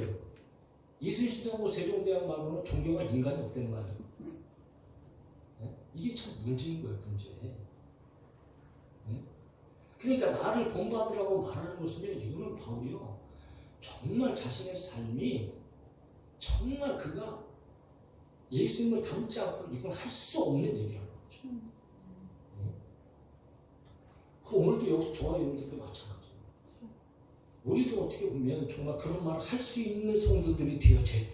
이순신 장군 세종대왕 말고는 존경할 인간이 없다는 거 아니에요? 이게 참 문제인 거예요, 문제. 그러니까 나를 본받으라고 말하는 것은 이거는 바울이요. 정말 자신의 삶이 정말 그가 예수님을 닮지 않고 이건 할 수 없는 얘기라는 거죠. 그 오늘도 역시 저와 여러분들도 마찬가지예요. 우리도 어떻게 보면 정말 그런 말을 할 수 있는 성도들이 되어져야 돼요.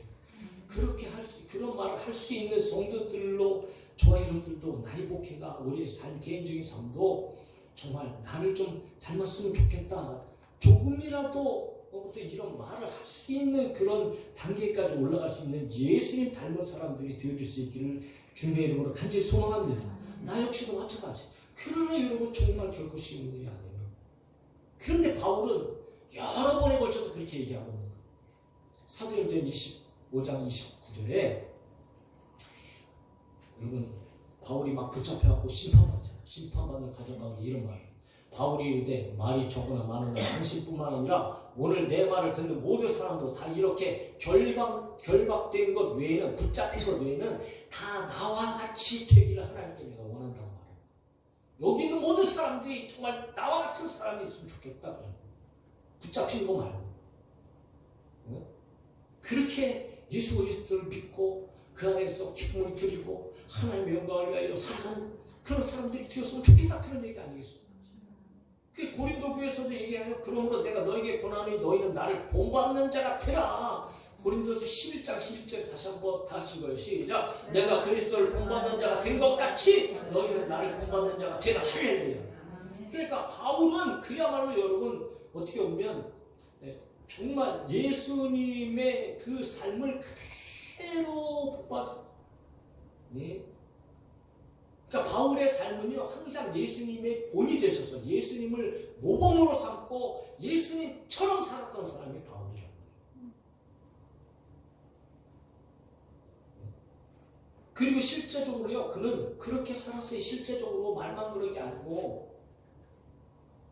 그런 말을 할 수 있는 성도들로 저와 여러분들도 나의 목회가 우리의 삶, 개인적인 삶도 정말 나를 좀 닮았으면 좋겠다. 조금이라도 이런 말을 할 수 있는 그런 단계까지 올라갈 수 있는 예수님 닮은 사람들이 되어줄 수 있기를 주님의 이름으로 간절히 소망합니다. 나 역시도 마찬가지. 그러나 여러분 정말 결코 쉬운 일이 아니에요. 그런데 바울은 여러 번에 걸쳐서 그렇게 얘기하고 있는 거예요. 사도행전 25장 29절에 여러분 바울이 막 붙잡혀갖고 심판받잖아요. 심판받는 과정 가운데 이런 말. 바울이 이르되 말이 적으나 많으나 당신뿐만 아니라 오늘 내 말을 듣는 모든 사람도 다 이렇게 결박된 것 외에는, 붙잡힌 것 외에는 다 나와 같이 되기를 하나님께 내가 원한다고 말해요. 여기 있는 모든 사람들이 정말 나와 같은 사람이 있으면 좋겠다. 붙잡힌 거 말고. 응? 그렇게 예수 그리스도를 믿고 그 안에서 기쁨을 드리고 하나님의 영광을 위하여 사는 그런 사람들이 되었으면 좋겠다. 그런 얘기 아니겠습니까? 그 고린도 교회에서도 얘기하여 그러므로 내가 너에게 고난하니 너희는 나를 본받는 자가 되라. 고린도서 11장 11절에 다시 한번 다 하신 거예요. 시작. 내가 그리스도를 본받는 자가 된 것 같이 너희는 나를 본받는 자가 되라. 할렐루야. 그러니까 바울은 그야말로 여러분 어떻게 보면 정말 예수님의 그 삶을 그대로 본받아. 네. 그러니까 바울의 삶은요 항상 예수님의 본이 되셔서 예수님을 모범으로 삼고 예수님처럼 살았던 사람이 바울이에요. 그리고 실제적으로요 그는 그렇게 살았어요. 실제적으로 말만 그런 게 아니고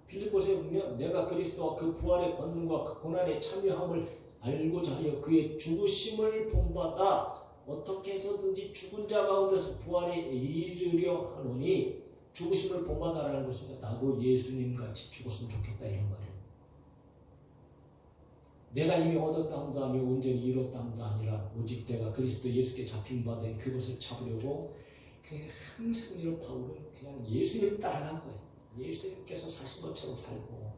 빌립보서에 보면 내가 그리스도와 그 부활의 권능과 그 고난의 참여함을 알고자 하여 그의 죽으심을 본받아 어떻게 해서든지 죽은 자 가운데서 부활에 이르려 하노니 죽으심을 본받아라는 것은 나도 예수님같이 죽었으면 좋겠다 이런 말이에요. 내가 이미 얻었다함도 아니요 온전히 이뤘다함도 아니라 오직 내가 그리스도 예수께 잡힌 바 된 그것을 잡으려고 그냥 항상 이런 바울은 그냥 예수님 따라간 거예요. 예수님께서 사신 것처럼 살고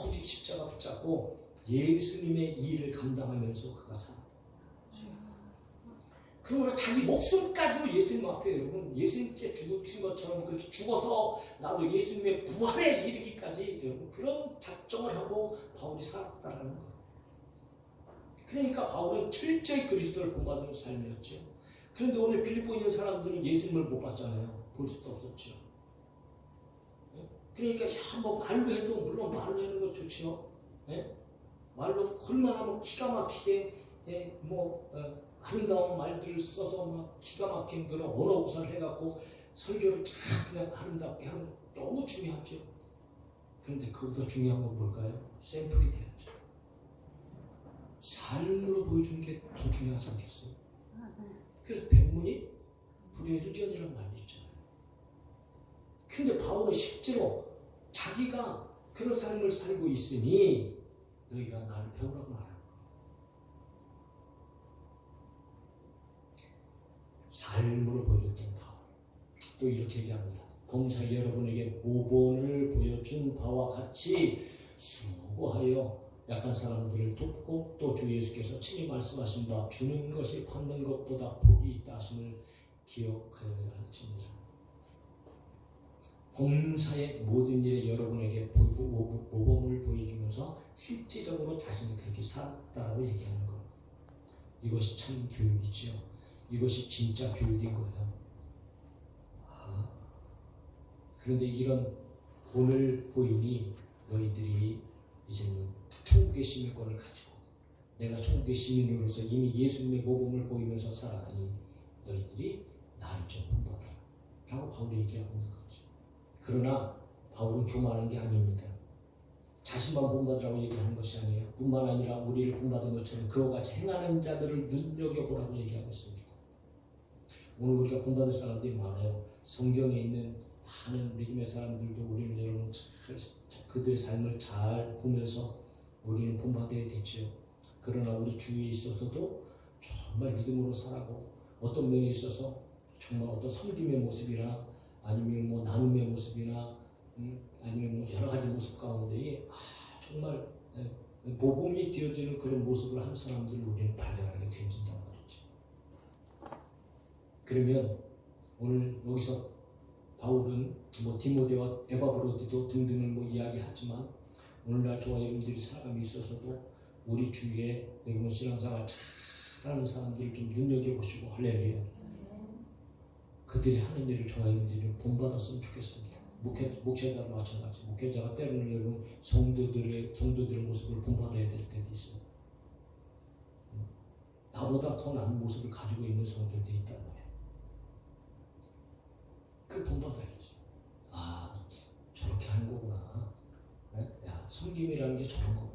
오직 십자가 붙잡고 예수님의 일을 감당하면서 그가 살아. 그러므로 자기 목숨까지도 예수님 앞에 여러분 예수님께 죽으신 것처럼 그렇게 죽어서 나도 예수님의 부활에 이르기까지 여러분 그런 작정을 하고 바울이 살았다는 거예요. 그러니까 바울은 철저히 그리스도를 본받는 삶이었죠. 그런데 오늘 빌립보에 있는 사람들은 예수님을 못 봤잖아요. 볼 수도 없었죠. 그러니까 뭐 말로 해도 물론 말로 하는 거 좋죠. 말로 얼마나 뭐 기가 막히게 아름다운 말들을 써서 막 기가 막힌 그런 언어 구사를 해갖고 설교를 쫙 그냥 아름답게 하는 거 너무 중요하죠. 그런데 그보다 중요한 건 뭘까요? 샘플이 돼야죠. 삶으로 보여주는 게 더 중요하지 않겠어요? 그래서 백문이 불여일견이라는 말이 있잖아요. 근데 바울은 실제로 자기가 그런 삶을 살고 있으니 너희가 나를 배우라고 말하는 거예요. 삶으로 보여줬던 바울. 또 이렇게 얘기합니다. 범사 여러분에게 모본을 보여준 바와 같이 수고하여 약한 사람들을 돕고 또 주 예수께서 친히 말씀하신 바 주는 것이 받는 것보다 복이 있다 하심을 기억하여야 할지니라. 범사의 모든 일에 여러분에게 모범을 보여주면서 실제적으로 자신이 그렇게 살았다고 얘기하는 것. 이것이 참 교육이죠. 이것이 진짜 교육인 거예요. 그런데 이런 본을 보이니 너희들이 이제는 천국의 시민권을 가지고 내가 천국의 시민으로서 이미 예수님의 모범을 보이면서 살아가니 너희들이 나를 좀 본받아라 라고 바울이 얘기하고 있는 거죠. 그러나 바울은 교만한 게 아닙니다. 자신만 본받으라고 얘기하는 것이 아니에요. 뿐만 아니라 우리를 본받은 것처럼 그와 같이 행하는 자들을 눈여겨보라고 얘기하고 있습니다. 오늘 우리가 본받을 사람들이 많아요. 성경에 있는 많은 믿음의 사람들도 우리는 여러분 그들의 삶을 잘 보면서 우리는 본받아야 되죠. 그러나 우리 주위에 있어서도 정말 믿음으로 살아고 어떤 면에 있어서 정말 어떤 섬김의 모습이나 아니면 뭐 나눔의 모습이나 아니면 뭐 여러 가지 모습 가운데에 정말 모범이 되어지는 그런 모습을 한 사람들을 우리는 발견하게 되어진단 말이죠. 그러면 오늘 여기서 바울은 뭐 디모데와 에바브로디도 등등을 뭐 이야기하지만 오늘날 저와 여러분들이 살아감에 있어서도 우리 주위에 여러분 신앙생활 잘하는 사람들을 좀 눈여겨보시고 할렐루야. 그들이 하는 일을 저와 여러분들이 본받았으면 좋겠습니다. 목회자도 마찬가지. 목회자가 때로는 여러분 성도들의 모습을 본받아야 될 때도 있어요. 나보다 더 나은 모습을 가지고 있는 성도들이 있다는 거예요. 그 본받아야지. 아, 저렇게 하는 거구나. 야, 섬김이라는 게 저런 거구나.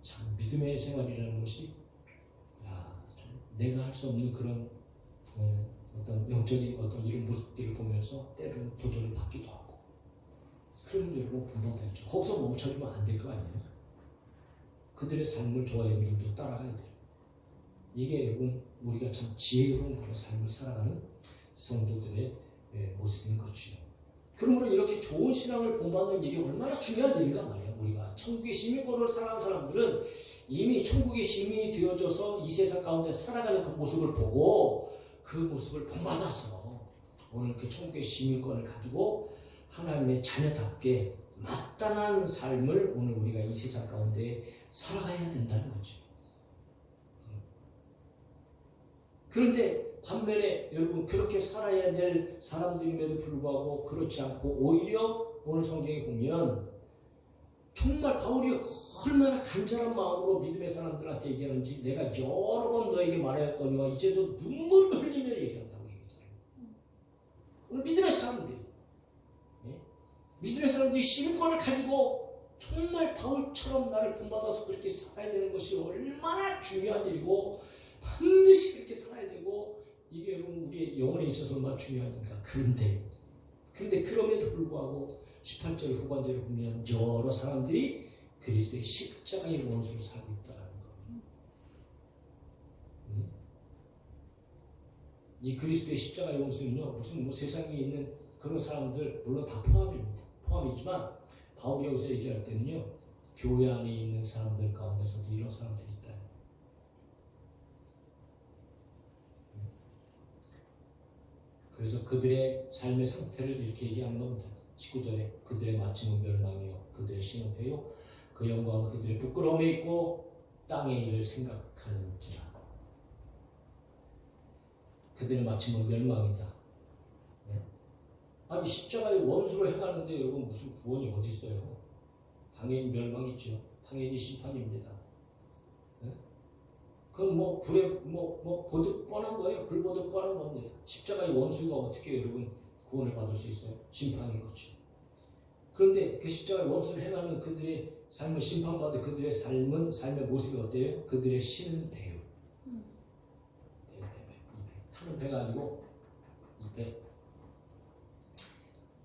참 믿음의 생활이라는 것이 참 내가 할 수 없는 그런 어떤 영적인 어떤 이런 모습들을 보면서 때로는 도전을 받기도 하고 그러면 여러분 본받아야죠. 거기서 멈춰주면 안 될 거 아니에요. 그들의 삶을 저와 여러분도 따라가야 돼요. 이게 여러분 우리가 참 지혜로운 그런 삶을 살아가는 성도들의 모습인 것이요. 그러므로 이렇게 좋은 신앙을 본받는 일이 얼마나 중요한 일인가 말이에요. 우리가 천국의 시민권을 살아가는 사람들은 이미 천국의 시민이 되어져서 이 세상 가운데 살아가는 그 모습을 보고 그 모습을 본받아서 오늘 그 천국의 시민권을 가지고 하나님의 자녀답게 마땅한 삶을 오늘 우리가 이 세상 가운데 살아가야 된다는 거죠. 그런데 반면에 여러분 그렇게 살아야 될 사람들임에도 불구하고 그렇지 않고 오히려 오늘 성경에 보면 정말 바울이 얼마나 간절한 마음으로 믿음의 사람들한테 얘기하는지 내가 여러 번 너에게 말하였거니와 이제도 눈물을 흘리며 얘기한다고 얘기했잖아요. 오늘 믿음의 사람들이 믿음의 사람들이 시민권을 가지고 정말 바울처럼 나를 본받아서 그렇게 살아야 되는 것이 얼마나 중요한 일이고 반드시 그렇게 살아야 되고 이게 여러분 우리의 영혼에 있어서 얼마나 중요한가. 그런데 그럼에도 불구하고 18절 후반절에 보면 여러 사람들이 그리스도의 십자가의 원수로 살고 있다는 거예요. 이 그리스도의 십자가의 원수는요 무슨 뭐 세상에 있는 그런 사람들 물론 다 포함이지만 바울이 여기서 얘기할 때는요 교회 안에 있는 사람들 가운데서도 이런 사람들이 있다. 그래서 그들의 삶의 상태를 이렇게 얘기하는 겁니다. 19절에 그들의 마침은 멸망이요 그들의 신은 패요 그 영광은 그들의 부끄러움에 있고 땅의 일을 생각하는지라. 그들의 마침은 멸망이다. 아니 십자가의 원수로 행하는데 여러분 무슨 구원이 어디 있어요? 당연히 멸망이죠. 당연히 심판입니다. 그건 뭐 불에 보듯 뻔한 거예요. 불 보듯 뻔한 겁니다. 십자가의 원수가 어떻게 여러분 구원을 받을 수 있어요? 심판인 거죠. 그런데 그 십자가의 원수를 행하는 그들의 삶을 심판받은 그들의 삶의 모습이 어때요? 그들의 신은 배요. 타는 배가 아니고 이 배.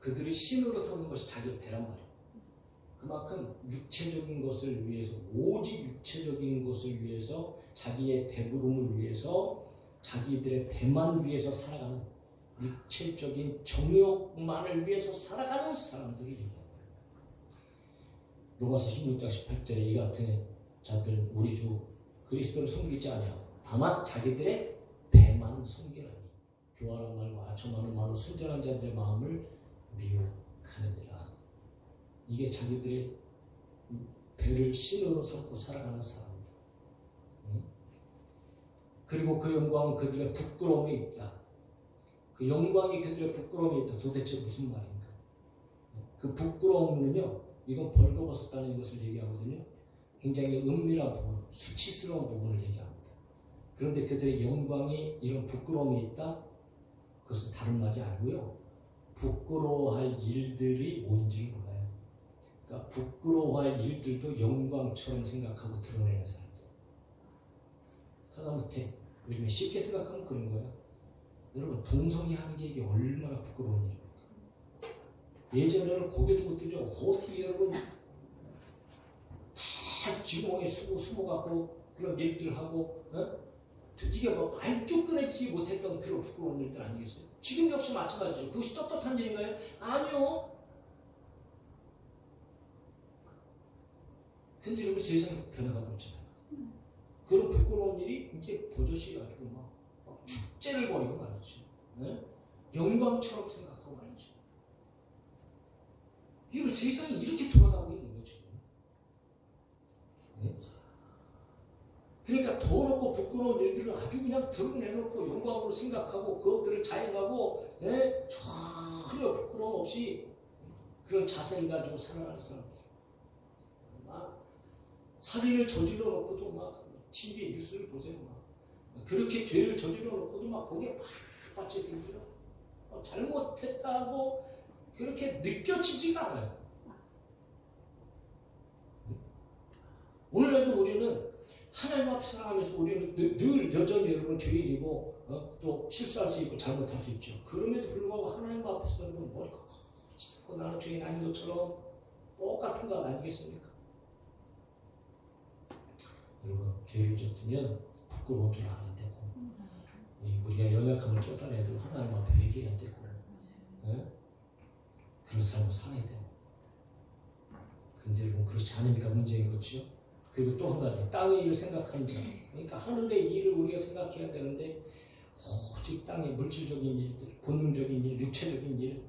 그들이 신으로 서는 것이 자기 배란 말이에요. 그만큼 육체적인 것을 위해서 오직 육체적인 것을 위해서 자기의 배부름을 위해서 자기들의 배만 위해서 살아가는 육체적인 정욕만을 위해서 살아가는 사람들이 얘기합니다. 로마서 16장 18절에 이 같은 자들은 우리 주 그리스도를 섬기지 아니하고 다만 자기들의 배만 섬기라니 교활한 말과 아첨하는 말로 순전한 자들의 마음을 미혹하느니라. 이게 자기들의 배를 신으로 삼고 살아가는 사람들. 그리고 그 영광은 그들의 부끄러움에 있다. 그 영광이 그들의 부끄러움에 있다. 도대체 무슨 말인가? 그 부끄러움은요, 이건 벌거벗었다는 것을 얘기하거든요. 굉장히 은밀한 부분, 수치스러운 부분을 얘기합니다. 그런데 그들의 영광이 이런 부끄러움에 있다? 그것은 다른 말이 아니고요. 부끄러워할 일들이 뭔지 몰라요. 그러니까 부끄러워할 일들도 영광처럼 생각하고 드러내는 사람들. 하다못해 우리가 쉽게 생각하면 그런 거예요. 여러분 동성이 하는 게 이게 얼마나 부끄러운 일입니까? 예전에는 고개도 못 들죠. 어떻게 여러분 다 지구멍에 숨어갖고 그런 일들 하고 이게 뭐 말도 꺼내지 못했던 그런 부끄러운 일들 아니겠어요? 지금 역시 마찬가지죠. 그것이 떳떳한 일인가요? 아니요. 근데 여러분 세상이 변화가고 있잖아요. 그런 부끄러운 일이 이제 버젓이 가지고 막 축제를 벌이고 말이죠. 영광처럼 생각하고 말이죠. 이런 세상이 이렇게 돌아가고 있는 거죠. 그러니까 더럽고 부끄러운 일들을 아주 그냥 드러내놓고 영광으로 생각하고 그것들을 자행하고 전혀 부끄러움 없이 그런 자세를 가지고 살아가는 사람들. 막 살인을 저질러 놓고도 막 TV 뉴스를 보세요. 막 그렇게 죄를 저질러 놓고도 막 거기에 막 빠져들고요. 잘못했다고 그렇게 느껴지지가 않아요. 오늘날도 우리는 하나님 앞에 살아가면서 우리는 늘 여전히 여러분 죄인이고 또 실수할 수 있고 잘못할 수 있죠. 그럼에도 불구하고 하나님 앞에서 여러분 머리가 고 나는 죄인 아닌 것처럼 똑같은 것 아니겠습니까? 여러분 죄를 졌으면 부끄러워도 안 되고 우리가 연약함을 깨달아도 하나님 앞에 회개해야 되고 그런 삶을 살아야 돼요. 근데 여러분 그렇지 않으니까 문제인 거죠. 그리고 또 한 가지 땅의 일을 생각하는 자, 그러니까 하늘의 일을 우리가 생각해야 되는데 오직 땅의 물질적인 일들, 본능적인 일, 육체적인 일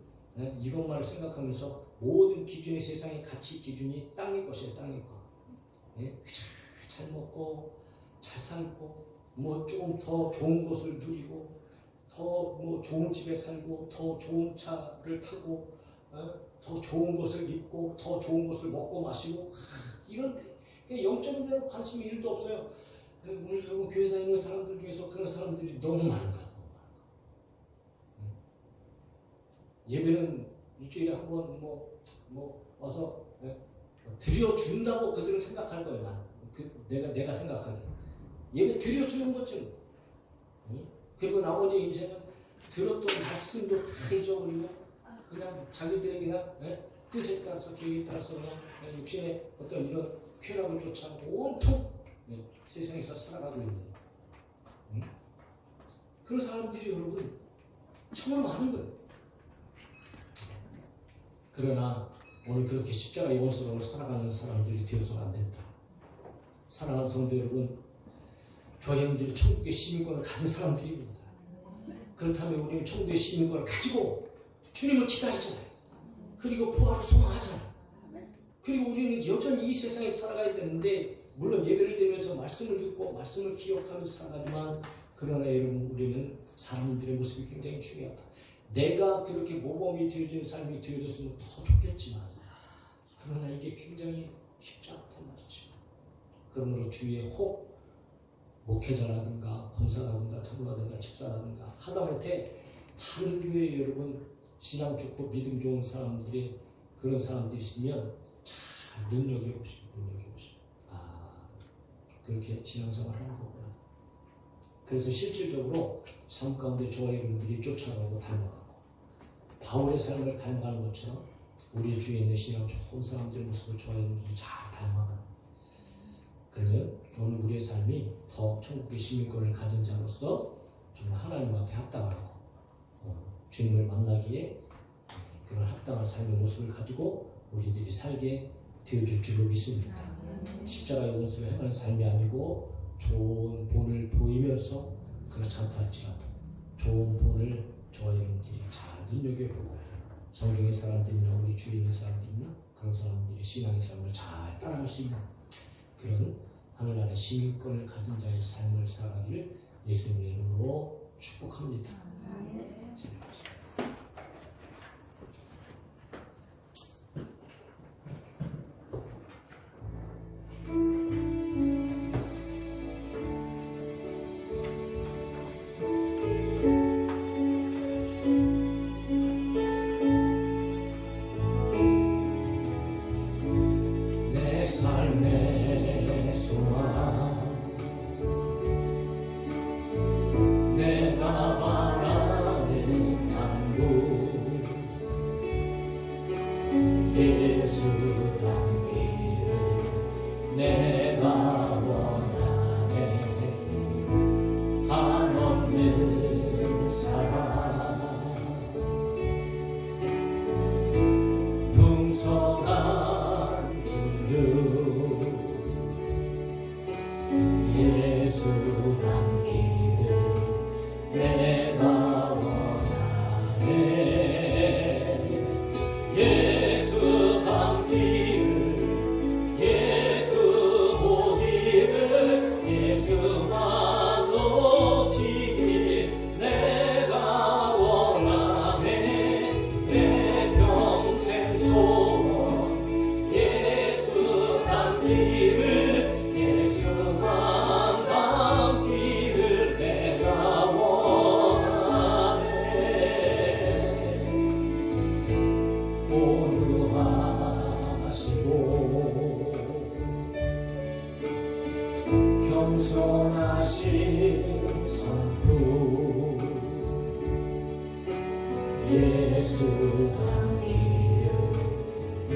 이것만을 생각하면서 모든 기준의 세상의 가치 기준이 땅의 것이에요. 땅의 것. 잘 먹고 잘 살고 뭐 조금 더 좋은 곳을 누리고 더 뭐 좋은 집에 살고 더 좋은 차를 타고 더 좋은 것을 입고 더 좋은 것을 먹고 마시고 이런데 영적인 대로 관심이 1도 없어요. 오늘 여러분 교회 다니는 사람들 중에서 그런 사람들이 너무 많은 거야. 예배는 일주일에 한 번 뭐 와서 드려준다고 그들은 생각할 거예요. 내가 생각하기에 예배 드려주는 거죠. 그리고 나머지 인생은 들었던 말씀도 다 잊어버리고 그냥 자기들의 그냥 뜻에 따라서 계획에 따라서 그냥 육신의 어떤 이런 쾌락을 쫓아가고 온통 세상에서 살아가고 있는 그런 사람들이 여러분 정말 많은 거예요. 그러나 오늘 그렇게 십자가의 원수로 살아가는 사람들이 되어서는 안 됩니다. 사랑하는 성도 여러분, 저희 형들이 천국의 시민권을 가진 사람들입니다. 그렇다면 우리는 천국의 시민권을 가지고 주님을 기다리잖아요. 그리고 부활을 소망하잖아요. 그리고 우리는 여전히 이 세상에 살아가야 되는데 물론 예배를 드리면서 말씀을 듣고 말씀을 기억하면서 살아가지만 그러나 여러분 우리는 사람들의 모습이 굉장히 중요하다. 내가 그렇게 모범이 되어진 삶이 되어졌으면 더 좋겠지만 그러나 이게 굉장히 쉽지 않단 말이죠. 그러므로 주위에 혹 목회자라든가 권사라든가 장로라든가 집사라든가 하다못해 다른 교회 여러분 신앙 좋고 믿음 좋은 사람들이 그런 사람들이 있으면 잘 눈여겨보시고 그렇게 신앙생활 하는 거구나. 그래서 실질적으로 삶 가운데 저와 여러분들이 쫓아가고 닮아가고 바울의 삶을 닮아가는 것처럼 우리 주위에 있는 신앙 좋은 사람들의 모습을 저와 여러분들이 잘 닮아가는 그러면 오늘 우리의 삶이 더 천국의 시민권을 가진 자로서 정말 하나님 앞에 합당하고 주님을 만나기에 그런 합당한 삶의 모습을 가지고 우리들이 살게 되어줄 줄로 믿습니다. 십자가의 원수를 행하는 삶이 아니고 좋은 본을 보이면서 그렇지 않다 할지라도 좋은 본을 저와 여러분들이 잘 눈여겨보고 성경의 사람들이나 우리 주위에 있는 사람들이나 그런 사람들의 신앙의 삶을 잘 따라갈 수 있는 그런 하늘나라의 시민권을 가진 자의 삶을 살아가기를 예수님의 이름으로 축복합니다. 겸손하신 성품 예수 닮기를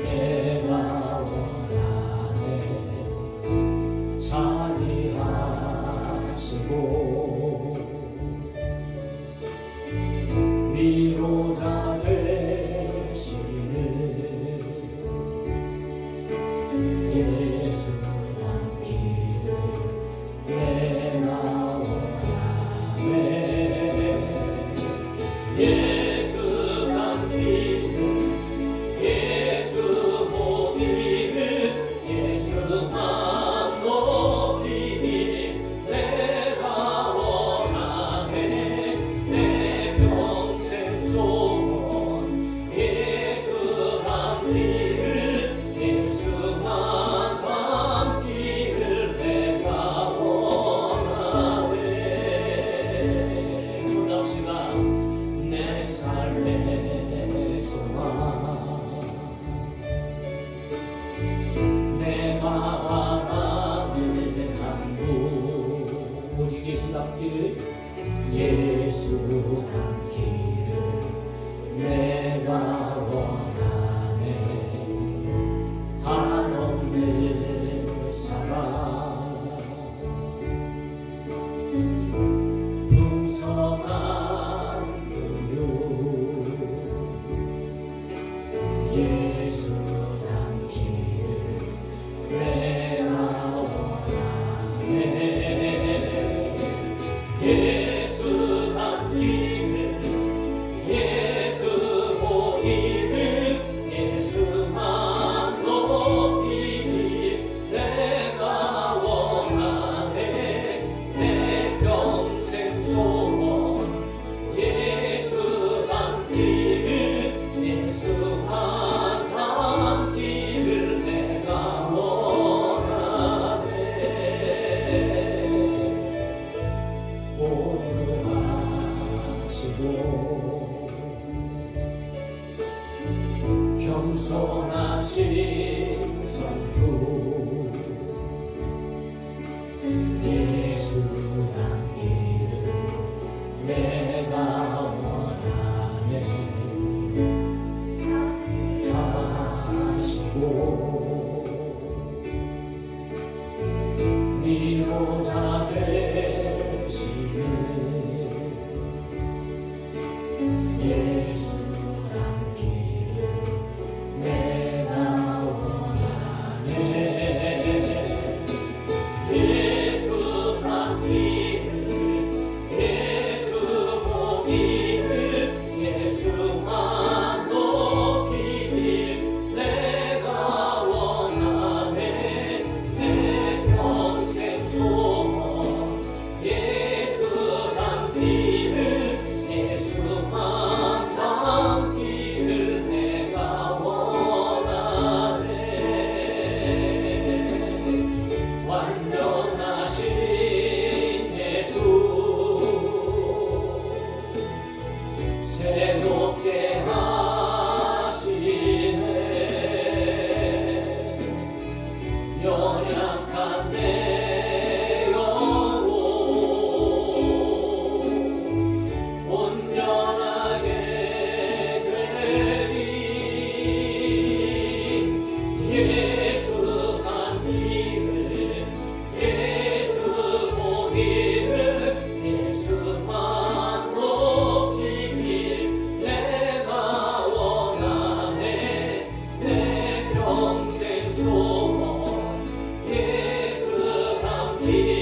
내가 원하네. 자비하시고 위로자 되시는 예수 닮기를 내가 원하네. 예수 닮기를 예수 보기를 예수만 높이길 내가 원하네. 내 평생 소원 예수 닮기를 예수만 닮기를 내가 원하네. 응답시다. 내 삶의 소망 내가 바라는 한국 오직 예수 닮기를 예수 닮기를 내가 원하네. 한없는 사랑 풍성한 교육 예수 닮기를 내가 원하네. 예수 닮기를 예수 보기를 예수만 높이길 내가 원하네. 내 평생 소원 예수 닮기를 예수만 닮기를 내가 원하네. 오류하시고 겸손하신 성품 예수 닮기를 내가 원하네. 하시고 위로자 되시는 예수 닮기를 내가 원하네. 예수 닮기를 예수 보기를 예수만 높이길 내가 원하네. 내 평생 소원 예수 닮기를 예수만 닮기를 내가 원하네. 완전하신 예수 새롭게 하시네. 연약한 내 영혼 온전하게 되리. 예수 닮기를 예수 보기를 예수만 높이길 내가 원하네. 내 평생 소원 예수 닮기를